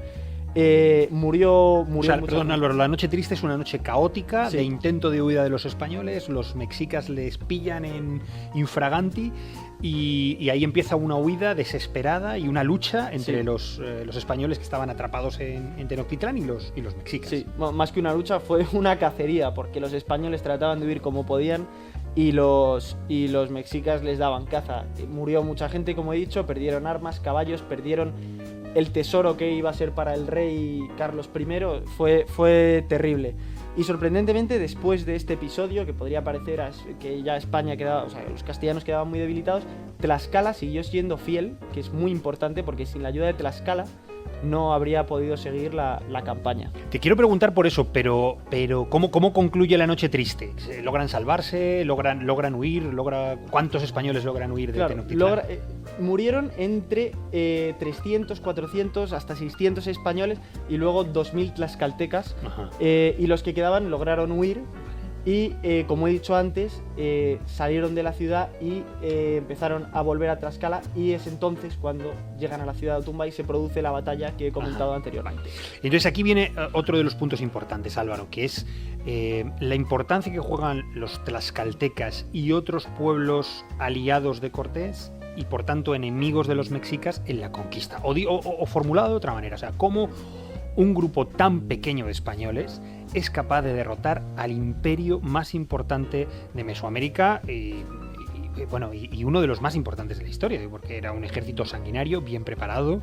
[SPEAKER 2] Murió
[SPEAKER 1] perdón, Álvaro, la noche triste es una noche caótica,
[SPEAKER 2] sí,
[SPEAKER 1] de intento de huida de los españoles, los mexicas les pillan en infraganti y ahí empieza una huida desesperada y una lucha entre los españoles que estaban atrapados en Tenochtitlán y los mexicas.
[SPEAKER 2] Sí, más que una lucha fue una cacería, porque los españoles trataban de huir como podían y los mexicas les daban caza. Murió mucha gente, como he dicho, perdieron armas, caballos, perdieron el tesoro que iba a ser para el rey Carlos I. Fue terrible. Y sorprendentemente, después de este episodio, que podría parecer que ya España quedaba, o sea, los castellanos quedaban muy debilitados, Tlaxcala siguió siendo fiel, que es muy importante porque sin la ayuda de Tlaxcala no habría podido seguir la campaña.
[SPEAKER 1] Te quiero preguntar por eso, pero ¿cómo concluye la noche triste? ¿Logran salvarse? ¿Logran huir? ¿Cuántos españoles logran huir de Tenochtitlán?
[SPEAKER 2] Murieron entre 300, 400, hasta 600 españoles y luego 2.000 tlaxcaltecas. Y los que quedaban lograron huir y, como he dicho antes, salieron de la ciudad y empezaron a volver a Tlaxcala, y es entonces cuando llegan a la ciudad de Otumba y se produce la batalla que he comentado anteriormente.
[SPEAKER 1] Entonces aquí viene otro de los puntos importantes, Álvaro, que es la importancia que juegan los tlaxcaltecas y otros pueblos aliados de Cortés y por tanto enemigos de los mexicas en la conquista. O formulado de otra manera, o sea, cómo un grupo tan pequeño de españoles es capaz de derrotar al imperio más importante de Mesoamérica y uno de los más importantes de la historia, porque era un ejército sanguinario, bien preparado,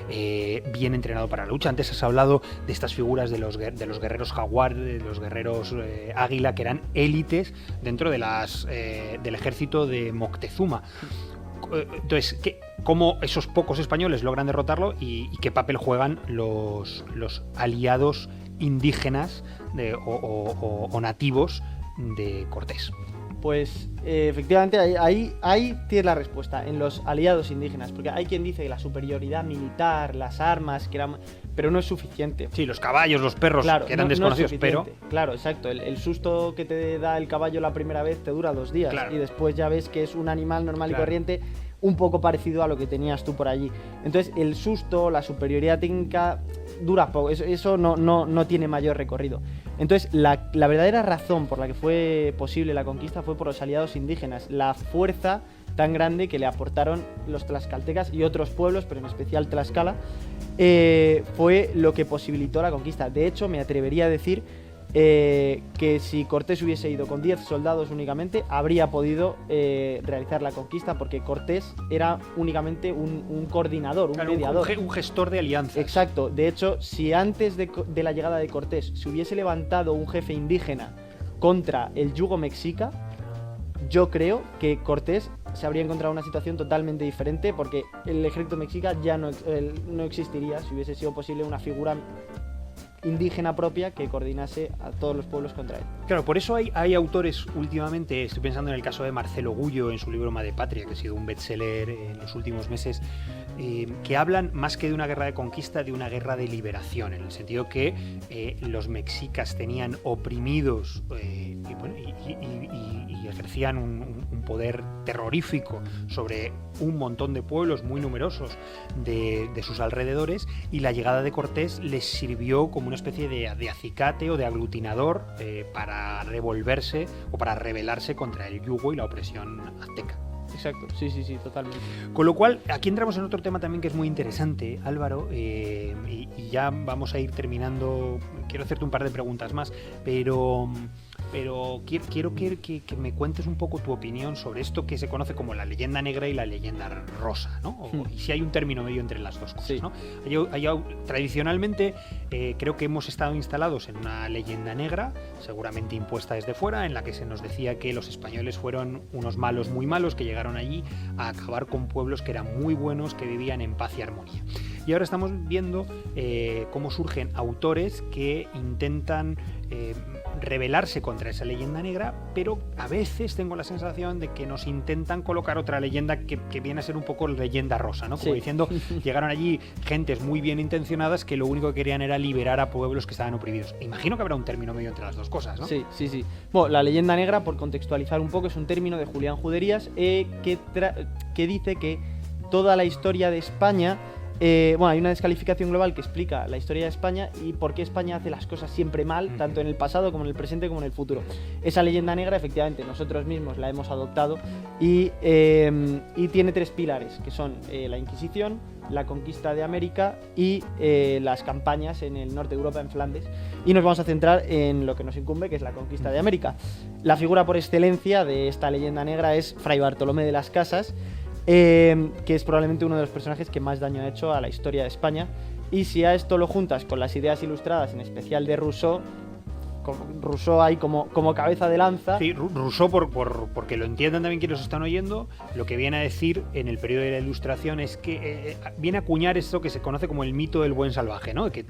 [SPEAKER 1] bien entrenado para la lucha. Antes has hablado de estas figuras de los guerreros jaguar, de los guerreros águila, que eran élites dentro de del ejército de Moctezuma. Entonces, ¿cómo esos pocos españoles logran derrotarlo y qué papel juegan los aliados indígenas o nativos de Cortés?
[SPEAKER 2] Pues efectivamente ahí tienes la respuesta, en los aliados indígenas, porque hay quien dice que la superioridad militar, las armas, pero no es suficiente.
[SPEAKER 1] Sí, los caballos, los perros, claro, que eran desconocidos, pero...
[SPEAKER 2] Claro, exacto, el susto que te da el caballo la primera vez te dura 2 días, claro, y después ya ves que es un animal normal, claro, y corriente, un poco parecido a lo que tenías tú por allí. Entonces el susto, la superioridad técnica dura poco, eso no tiene mayor recorrido. Entonces la verdadera razón por la que fue posible la conquista fue por los aliados indígenas, la fuerza tan grande que le aportaron los tlaxcaltecas y otros pueblos, pero en especial Tlaxcala, fue lo que posibilitó la conquista. De hecho, me atrevería a decir que si Cortés hubiese ido con 10 soldados únicamente, habría podido realizar la conquista, porque Cortés era únicamente un coordinador, un mediador.
[SPEAKER 1] Un gestor de alianzas.
[SPEAKER 2] Exacto. De hecho, si antes de la llegada de Cortés se hubiese levantado un jefe indígena contra el yugo mexica, yo creo que Cortés se habría encontrado una situación totalmente diferente, porque el ejército mexica ya no existiría si hubiese sido posible una figura indígena propia que coordinase a todos los pueblos contra él.
[SPEAKER 1] Claro, por eso hay autores últimamente, estoy pensando en el caso de Marcelo Gullo en su libro Madre Patria, que ha sido un bestseller en los últimos meses, que hablan más que de una guerra de conquista, de una guerra de liberación, en el sentido que los mexicas tenían oprimidos y ejercían un poder terrorífico sobre un montón de pueblos muy numerosos de sus alrededores, y la llegada de Cortés les sirvió como una especie de acicate o de aglutinador para revolverse o para rebelarse contra el yugo y la opresión azteca.
[SPEAKER 2] Exacto, sí, totalmente.
[SPEAKER 1] Con lo cual, aquí entramos en otro tema también que es muy interesante, Álvaro, y ya vamos a ir terminando. Quiero hacerte un par de preguntas más, pero pero quiero que me cuentes un poco tu opinión sobre esto que se conoce como la leyenda negra y la leyenda rosa, ¿no? Y si hay un término medio entre las dos cosas,
[SPEAKER 2] Sí.
[SPEAKER 1] ¿no? Tradicionalmente creo que hemos estado instalados en una leyenda negra, seguramente impuesta desde fuera, en la que se nos decía que los españoles fueron unos malos muy malos que llegaron allí a acabar con pueblos que eran muy buenos, que vivían en paz y armonía. Y ahora estamos viendo cómo surgen autores que intentan rebelarse contra esa leyenda negra, pero a veces tengo la sensación de que nos intentan colocar otra leyenda que viene a ser un poco leyenda rosa, ¿no? Como
[SPEAKER 2] Sí.
[SPEAKER 1] diciendo, llegaron allí gentes muy bien intencionadas que lo único que querían era liberar a pueblos que estaban oprimidos. Imagino que habrá un término medio entre las dos cosas, ¿no?
[SPEAKER 2] Sí, sí, sí. Bueno, la leyenda negra, por contextualizar un poco, es un término de Julián Juderías que dice que toda la historia de España... bueno, hay una descalificación global que explica la historia de España y por qué España hace las cosas siempre mal, tanto en el pasado como en el presente como en el futuro. Esa leyenda negra, efectivamente, nosotros mismos la hemos adoptado y tiene 3 pilares, que son la Inquisición, la conquista de América y las campañas en el norte de Europa, en Flandes. Y nos vamos a centrar en lo que nos incumbe, que es la conquista de América. La figura por excelencia de esta leyenda negra es Fray Bartolomé de las Casas, que es probablemente uno de los personajes que más daño ha hecho a la historia de España. Y si a esto lo juntas con las ideas ilustradas, en especial de Rousseau, con Rousseau ahí como cabeza de lanza.
[SPEAKER 1] Sí, Rousseau, porque lo entiendan también quienes nos están oyendo, lo que viene a decir en el periodo de la Ilustración es que viene a acuñar esto que se conoce como el mito del buen salvaje, ¿no? Que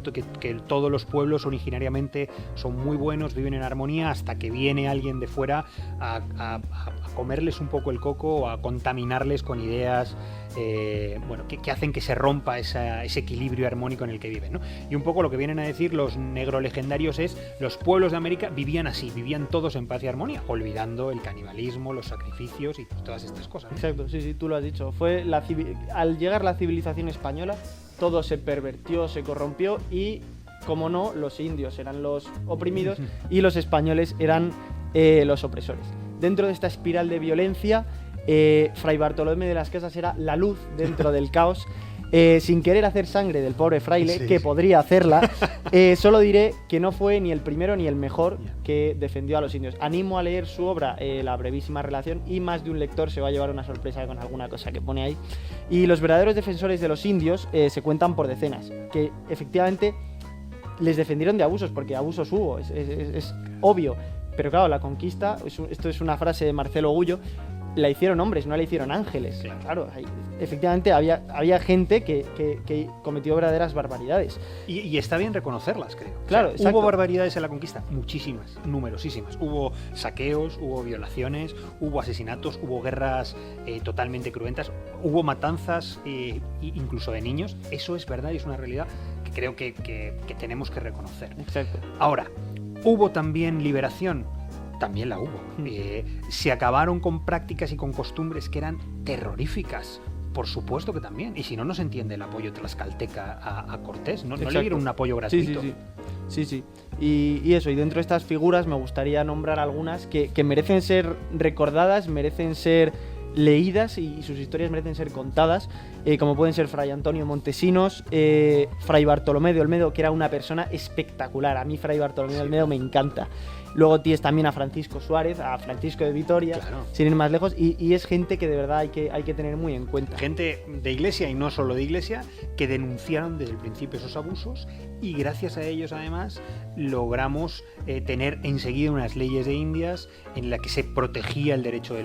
[SPEAKER 1] todos los pueblos originariamente son muy buenos, viven en armonía, hasta que viene alguien de fuera a comerles un poco el coco o a contaminarles con ideas que hacen que se rompa ese equilibrio armónico en el que viven, ¿no? Y un poco lo que vienen a decir los negrolegendarios es: los pueblos de América vivían así, vivían todos en paz y armonía, olvidando el canibalismo, los sacrificios y todas estas cosas, ¿no?
[SPEAKER 2] Exacto, sí, sí, tú lo has dicho. Al llegar la civilización española, todo se pervertió, se corrompió y, como no, los indios eran los oprimidos y los españoles eran los opresores. Dentro de esta espiral de violencia, Fray Bartolomé de las Casas era la luz dentro del caos. Sin querer hacer sangre del pobre fraile,
[SPEAKER 1] Sí,
[SPEAKER 2] que
[SPEAKER 1] sí.
[SPEAKER 2] podría hacerla, solo diré que no fue ni el primero ni el mejor que defendió a los indios. Animo a leer su obra, La brevísima relación, y más de un lector se va a llevar una sorpresa con alguna cosa que pone ahí. Y los verdaderos defensores de los indios se cuentan por decenas, que efectivamente les defendieron de abusos, porque abusos hubo, es obvio. Pero claro, la conquista, esto es una frase de Marcelo Gullo, la hicieron hombres, no la hicieron ángeles. Claro, efectivamente había gente que cometió verdaderas barbaridades.
[SPEAKER 1] Y está bien reconocerlas, creo.
[SPEAKER 2] Claro,
[SPEAKER 1] O sea,
[SPEAKER 2] exacto.
[SPEAKER 1] hubo barbaridades en la conquista, muchísimas, numerosísimas. Hubo saqueos, hubo violaciones, hubo asesinatos, hubo guerras totalmente cruentas, hubo matanzas incluso de niños. Eso es verdad y es una realidad que creo que tenemos que reconocer.
[SPEAKER 2] Exacto.
[SPEAKER 1] Ahora, ¿hubo también liberación? También la hubo. Se acabaron con prácticas y con costumbres que eran terroríficas. Por supuesto que también. Y si no, no se entiende el apoyo tlaxcalteca a Cortés. No le
[SPEAKER 2] Exacto.
[SPEAKER 1] dieron un apoyo
[SPEAKER 2] Sí,
[SPEAKER 1] gratuito.
[SPEAKER 2] sí. Y eso, y dentro de estas figuras me gustaría nombrar algunas que merecen ser recordadas, merecen ser leídas y sus historias merecen ser contadas, como pueden ser Fray Antonio Montesinos, Fray Bartolomé de Olmedo, que era una persona espectacular. A mí Fray Bartolomé de Olmedo me encanta. Luego tienes también a Francisco Suárez, a Francisco de Vitoria,
[SPEAKER 1] Claro.
[SPEAKER 2] sin ir más lejos, y es gente que de verdad hay que tener muy en cuenta.
[SPEAKER 1] Gente de iglesia y no solo de iglesia que denunciaron desde el principio esos abusos, y gracias a ellos además logramos tener enseguida unas leyes de Indias en la que se protegía el derecho de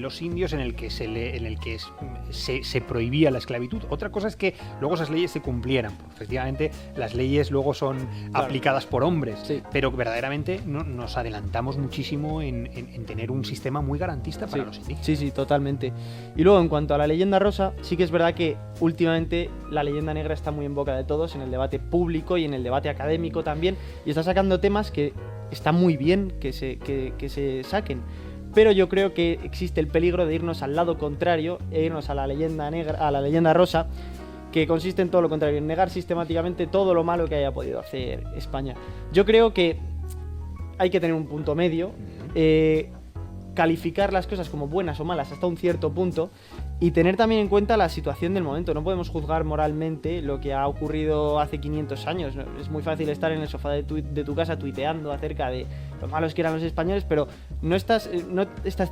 [SPEAKER 1] los indios, en el que se prohibía la esclavitud. Otra cosa es que luego esas leyes se cumplieran. Efectivamente, las leyes luego son aplicadas por hombres,
[SPEAKER 2] Sí.
[SPEAKER 1] pero verdaderamente nos adelantamos muchísimo en tener un sistema muy garantista para los indígenas.
[SPEAKER 2] Sí, totalmente. Y luego, en cuanto a la leyenda rosa, sí que es verdad que últimamente la leyenda negra está muy en boca de todos, en el debate público y en el debate académico también, y está sacando temas que está muy bien que se saquen. Pero yo creo que existe el peligro de irnos al lado contrario e irnos a la leyenda negra, a la leyenda rosa, que consiste en todo lo contrario, en negar sistemáticamente todo lo malo que haya podido hacer España. Yo creo que hay que tener un punto medio. calificar las cosas como buenas o malas hasta un cierto punto y tener también en cuenta la situación del momento. No podemos juzgar moralmente lo que ha ocurrido hace 500 años. Es muy fácil estar en el sofá de tu casa tuiteando acerca de lo malos que eran los españoles, pero no estás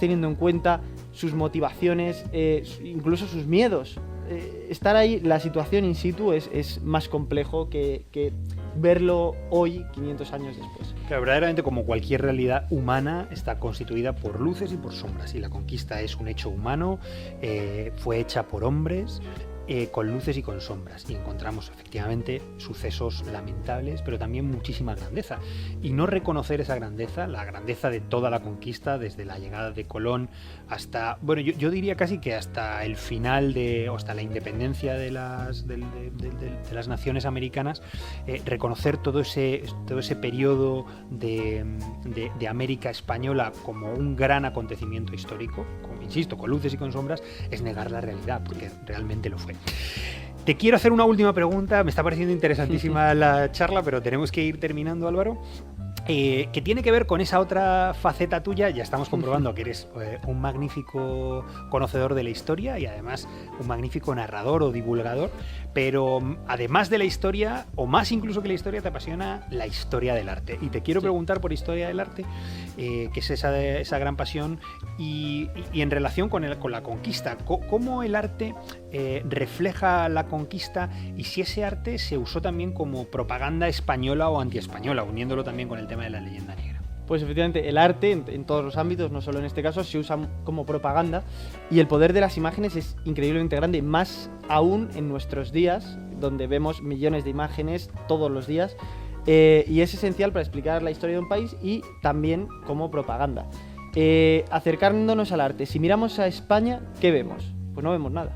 [SPEAKER 2] teniendo en cuenta sus motivaciones, incluso sus miedos. Estar ahí, la situación in situ es más complejo que verlo hoy, 500 años después.
[SPEAKER 1] Claro, verdaderamente, como cualquier realidad humana, está constituida por luces y por sombras, y la conquista es un hecho humano, fue hecha por hombres, con luces y con sombras, y encontramos efectivamente sucesos lamentables, pero también muchísima grandeza, y no reconocer esa grandeza, la grandeza de toda la conquista, desde la llegada de Colón hasta, bueno, yo diría casi que hasta el final o hasta la independencia de las naciones americanas, reconocer todo ese periodo de América española como un gran acontecimiento histórico, insisto, con luces y con sombras, es negar la realidad, porque realmente lo fue. Te quiero hacer una última pregunta, me está pareciendo interesantísima la charla, pero tenemos que ir terminando, Álvaro. Que tiene que ver con esa otra faceta tuya. Ya estamos comprobando que eres un magnífico conocedor de la historia y además un magnífico narrador o divulgador, pero además de la historia, o más incluso que la historia, te apasiona la historia del arte. Y te quiero preguntar por historia del arte, que es esa gran pasión, y en relación con la conquista. ¿Cómo el arte refleja la conquista, y si ese arte se usó también como propaganda española o antiespañola, uniéndolo también con el tema de la leyenda negra?
[SPEAKER 2] Pues efectivamente, el arte en todos los ámbitos, no solo en este caso, se usa como propaganda, y el poder de las imágenes es increíblemente grande, más aún en nuestros días, donde vemos millones de imágenes todos los días, y es esencial para explicar la historia de un país y también como propaganda. Acercándonos al arte, si miramos a España, ¿qué vemos? Pues no vemos nada.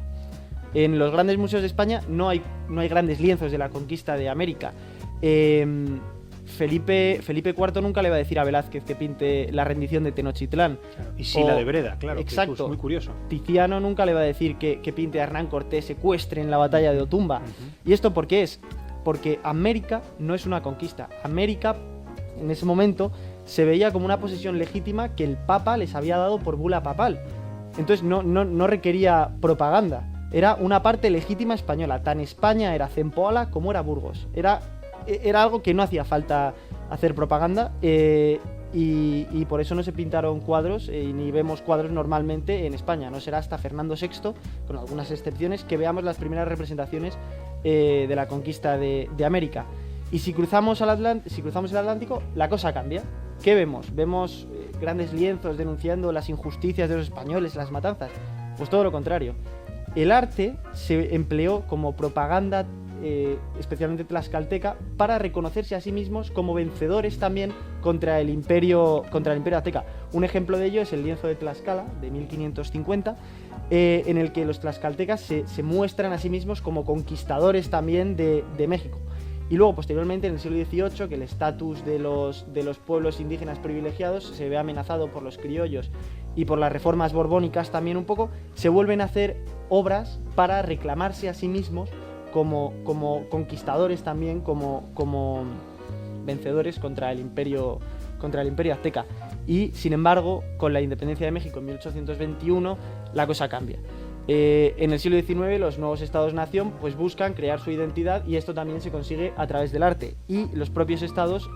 [SPEAKER 2] En los grandes museos de España no hay grandes lienzos de la conquista de América. Felipe IV nunca le va a decir a Velázquez que pinte la rendición de Tenochtitlán.
[SPEAKER 1] Claro. Y sí, la de Breda, claro.
[SPEAKER 2] Exacto.
[SPEAKER 1] Que es muy curioso.
[SPEAKER 2] Tiziano nunca le va a decir que pinte a Hernán Cortés secuestre en la batalla de Otumba. Uh-huh. ¿Y esto por qué es? Porque América no es una conquista. América, en ese momento, se veía como una posesión legítima que el Papa les había dado por bula papal. Entonces no requería propaganda. Era una parte legítima española. Tan España era Zempoala como era Burgos. Era algo que no hacía falta hacer propaganda, y por eso no se pintaron cuadros, ni vemos cuadros normalmente en España. No será hasta Fernando VI, con algunas excepciones, que veamos las primeras representaciones de la conquista de América. Y si cruzamos el Atlántico, la cosa cambia. ¿Qué vemos? ¿Vemos grandes lienzos denunciando las injusticias de los españoles, las matanzas? Pues todo lo contrario. El arte se empleó como propaganda, especialmente tlaxcalteca, para reconocerse a sí mismos como vencedores también contra el imperio azteca. Un ejemplo de ello es el lienzo de Tlaxcala de 1550, en el que los tlaxcaltecas se muestran a sí mismos como conquistadores también de México. Y luego, posteriormente, en el siglo XVIII, que el estatus de los pueblos indígenas privilegiados se ve amenazado por los criollos y por las reformas borbónicas también un poco, se vuelven a hacer obras para reclamarse a sí mismos como conquistadores también, como vencedores contra el imperio azteca. Y, sin embargo, con la independencia de México en 1821, la cosa cambia. En el siglo XIX los nuevos estados-nación pues buscan crear su identidad, y esto también se consigue a través del arte, y los propios estados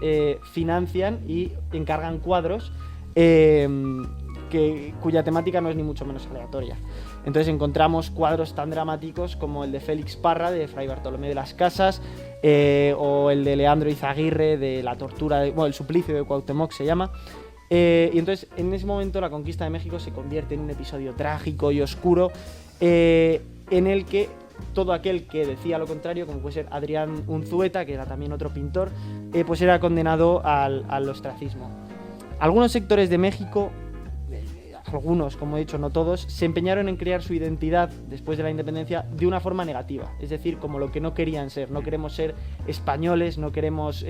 [SPEAKER 2] financian y encargan cuadros cuya temática no es ni mucho menos aleatoria. Entonces encontramos cuadros tan dramáticos como el de Félix Parra de Fray Bartolomé de las Casas, o el de Leandro Izaguirre de la tortura, el suplicio de Cuauhtémoc se llama. Y entonces en ese momento la conquista de México se convierte en un episodio trágico y oscuro, en el que todo aquel que decía lo contrario, como puede ser Adrián Unzueta, que era también otro pintor, pues era condenado al ostracismo. Algunos sectores de México, algunos, como he dicho, no todos, se empeñaron en crear su identidad después de la independencia de una forma negativa, es decir, como lo que no querían ser. No queremos ser españoles, no queremos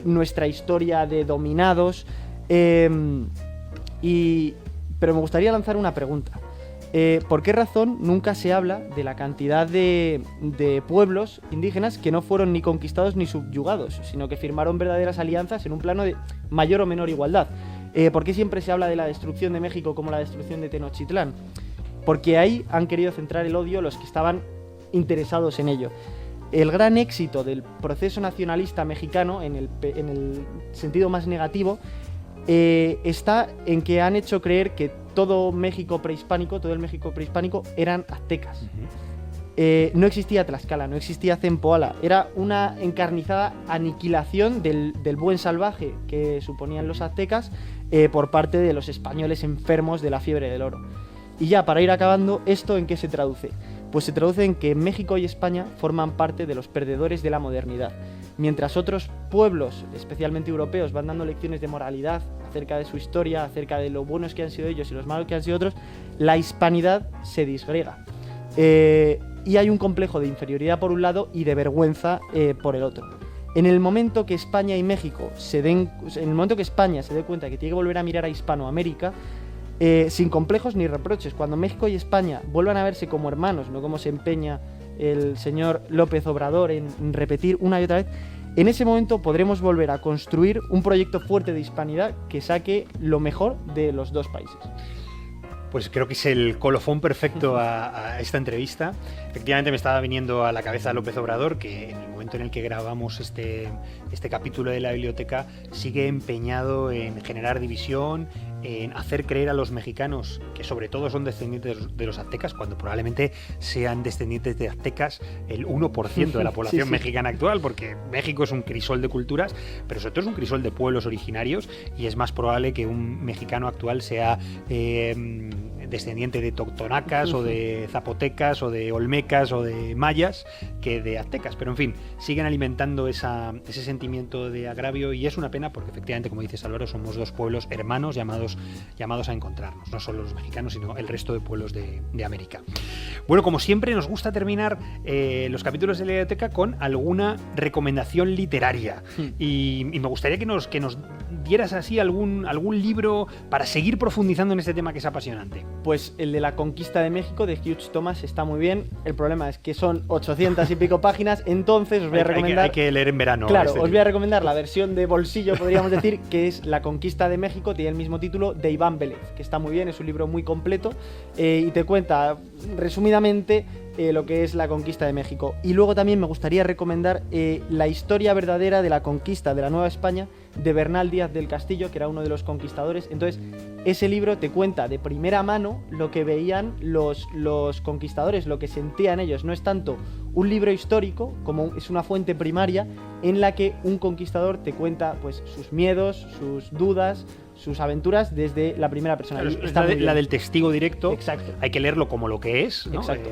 [SPEAKER 2] nuestra historia de dominados, pero me gustaría lanzar una pregunta. ¿Por qué razón nunca se habla de la cantidad de pueblos indígenas que no fueron ni conquistados ni subyugados, sino que firmaron verdaderas alianzas en un plano de mayor o menor igualdad? ¿Por qué siempre se habla de la destrucción de México como la destrucción de Tenochtitlán? Porque ahí han querido centrar el odio los que estaban interesados en ello. El gran éxito del proceso nacionalista mexicano, en el sentido más negativo, está en que han hecho creer que todo el México prehispánico eran aztecas. No existía Tlaxcala, no existía Zempoala, era una encarnizada aniquilación del buen salvaje que suponían los aztecas por parte de los españoles enfermos de la fiebre del oro. Y ya, para ir acabando, ¿esto en qué se traduce? Pues se traduce en que México y España forman parte de los perdedores de la modernidad. Mientras otros pueblos, especialmente europeos, van dando lecciones de moralidad acerca de su historia, acerca de lo buenos que han sido ellos y los malos que han sido otros, la hispanidad se disgrega. Y hay un complejo de inferioridad por un lado y de vergüenza por el otro. En el momento que España y México en el momento que España se dé cuenta que tiene que volver a mirar a Hispanoamérica, sin complejos ni reproches, cuando México y España vuelvan a verse como hermanos, no como se empeña el señor López Obrador en repetir una y otra vez, en ese momento podremos volver a construir un proyecto fuerte de hispanidad que saque lo mejor de los dos países.
[SPEAKER 1] Pues creo que es el colofón perfecto a esta entrevista. Efectivamente me estaba viniendo a la cabeza López Obrador, que en el momento en el que grabamos este capítulo de la biblioteca sigue empeñado en generar división, en hacer creer a los mexicanos que sobre todo son descendientes de los aztecas, cuando probablemente sean descendientes de aztecas el 1% de la población mexicana actual, porque México es un crisol de culturas, pero sobre todo es un crisol de pueblos originarios, y es más probable que un mexicano actual sea descendiente de totonacas o de zapotecas o de olmecas o de mayas que de aztecas, pero en fin, siguen alimentando ese sentimiento de agravio, y es una pena porque efectivamente, como dices Álvaro, somos dos pueblos hermanos llamados a encontrarnos, no solo los mexicanos sino el resto de pueblos de América. Bueno, como siempre nos gusta terminar los capítulos de la biblioteca con alguna recomendación literaria, y me gustaría que nos dieras así algún libro para seguir profundizando en este tema que es apasionante.
[SPEAKER 2] Pues el de La conquista de México, de Hugh Thomas, está muy bien. El problema es que son 800 y pico páginas, entonces os voy a recomendar...
[SPEAKER 1] Hay que leer en verano.
[SPEAKER 2] Claro, os voy a recomendar la versión de bolsillo, podríamos decir, que es La conquista de México, tiene el mismo título, de Iván Vélez, que está muy bien, es un libro muy completo y te cuenta resumidamente lo que es la conquista de México. Y luego también me gustaría recomendar La historia verdadera de la conquista de la Nueva España, de Bernal Díaz del Castillo, que era uno de los conquistadores. Entonces, ese libro te cuenta de primera mano lo que veían los conquistadores, lo que sentían ellos. No es tanto un libro histórico como es una fuente primaria en la que un conquistador te cuenta pues sus miedos, sus dudas, sus aventuras desde la primera persona.
[SPEAKER 1] Claro, está la del testigo directo.
[SPEAKER 2] Exacto.
[SPEAKER 1] Hay que leerlo como lo que es, ¿no?
[SPEAKER 2] Exacto.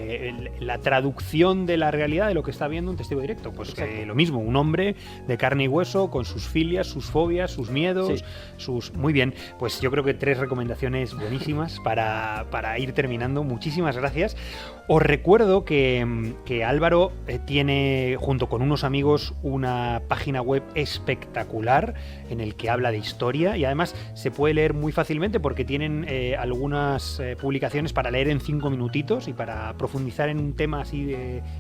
[SPEAKER 1] La traducción de la realidad de lo que está viendo un testigo directo. Pues lo mismo, un hombre de carne y hueso con sus filias, sus fobias, sus miedos, Muy bien, pues yo creo que 3 recomendaciones buenísimas para ir terminando. Muchísimas gracias. Os recuerdo que Álvaro tiene, junto con unos amigos, una página web espectacular en el que habla de historia, y además se puede leer muy fácilmente porque tienen algunas publicaciones para leer en 5 minutitos y para profundizar en un tema así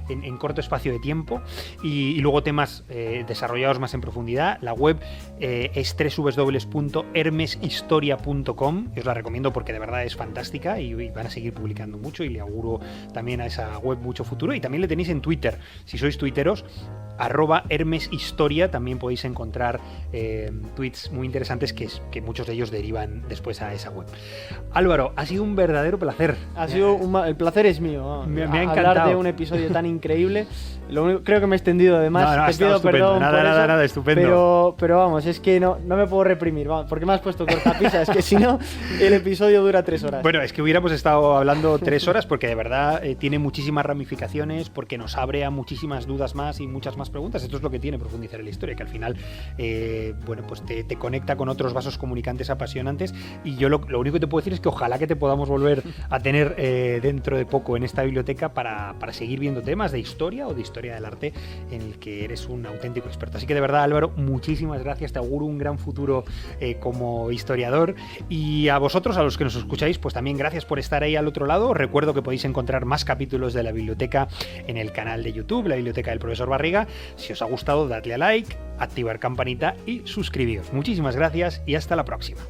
[SPEAKER 1] en corto espacio de tiempo, y luego temas desarrollados más en profundidad. La web es www.hermeshistoria.com, y os la recomiendo porque de verdad es fantástica, y van a seguir publicando mucho, y le auguro también a esa web mucho futuro. Y también le tenéis en Twitter, si sois tuiteros, @hermeshistoria, también podéis encontrar tweets muy interesantes que muchos de ellos derivan después a esa web. Álvaro, ha sido un verdadero placer.
[SPEAKER 2] El placer es mío.
[SPEAKER 1] Me ha encantado
[SPEAKER 2] hablar de un episodio tan increíble. Creo que me he extendido de más.
[SPEAKER 1] No,
[SPEAKER 2] te pido perdón.
[SPEAKER 1] Nada, estupendo.
[SPEAKER 2] Pero vamos, es que no me puedo reprimir, vamos, porque me has puesto cortapisa. Es que si no, el episodio dura 3 horas.
[SPEAKER 1] Bueno, es que hubiéramos estado hablando 3 horas porque de verdad tiene muchísimas ramificaciones, porque nos abre a muchísimas dudas más y muchas más preguntas. Esto es lo que tiene profundizar en la historia, que al final pues te conecta con otros vasos comunicantes apasionantes, y yo lo único que te puedo decir es que ojalá que te podamos volver a tener dentro de poco en esta biblioteca para seguir viendo temas de historia o de historia del arte en el que eres un auténtico experto. Así que de verdad, Álvaro, muchísimas gracias, te auguro un gran futuro como historiador, y a vosotros, a los que nos escucháis, pues también gracias por estar ahí al otro lado. Os recuerdo que podéis encontrar más capítulos de la biblioteca en el canal de YouTube, la Biblioteca del Profesor Barriga. Si os ha gustado, dadle a like, activar campanita y suscribíos. Muchísimas gracias y hasta la próxima.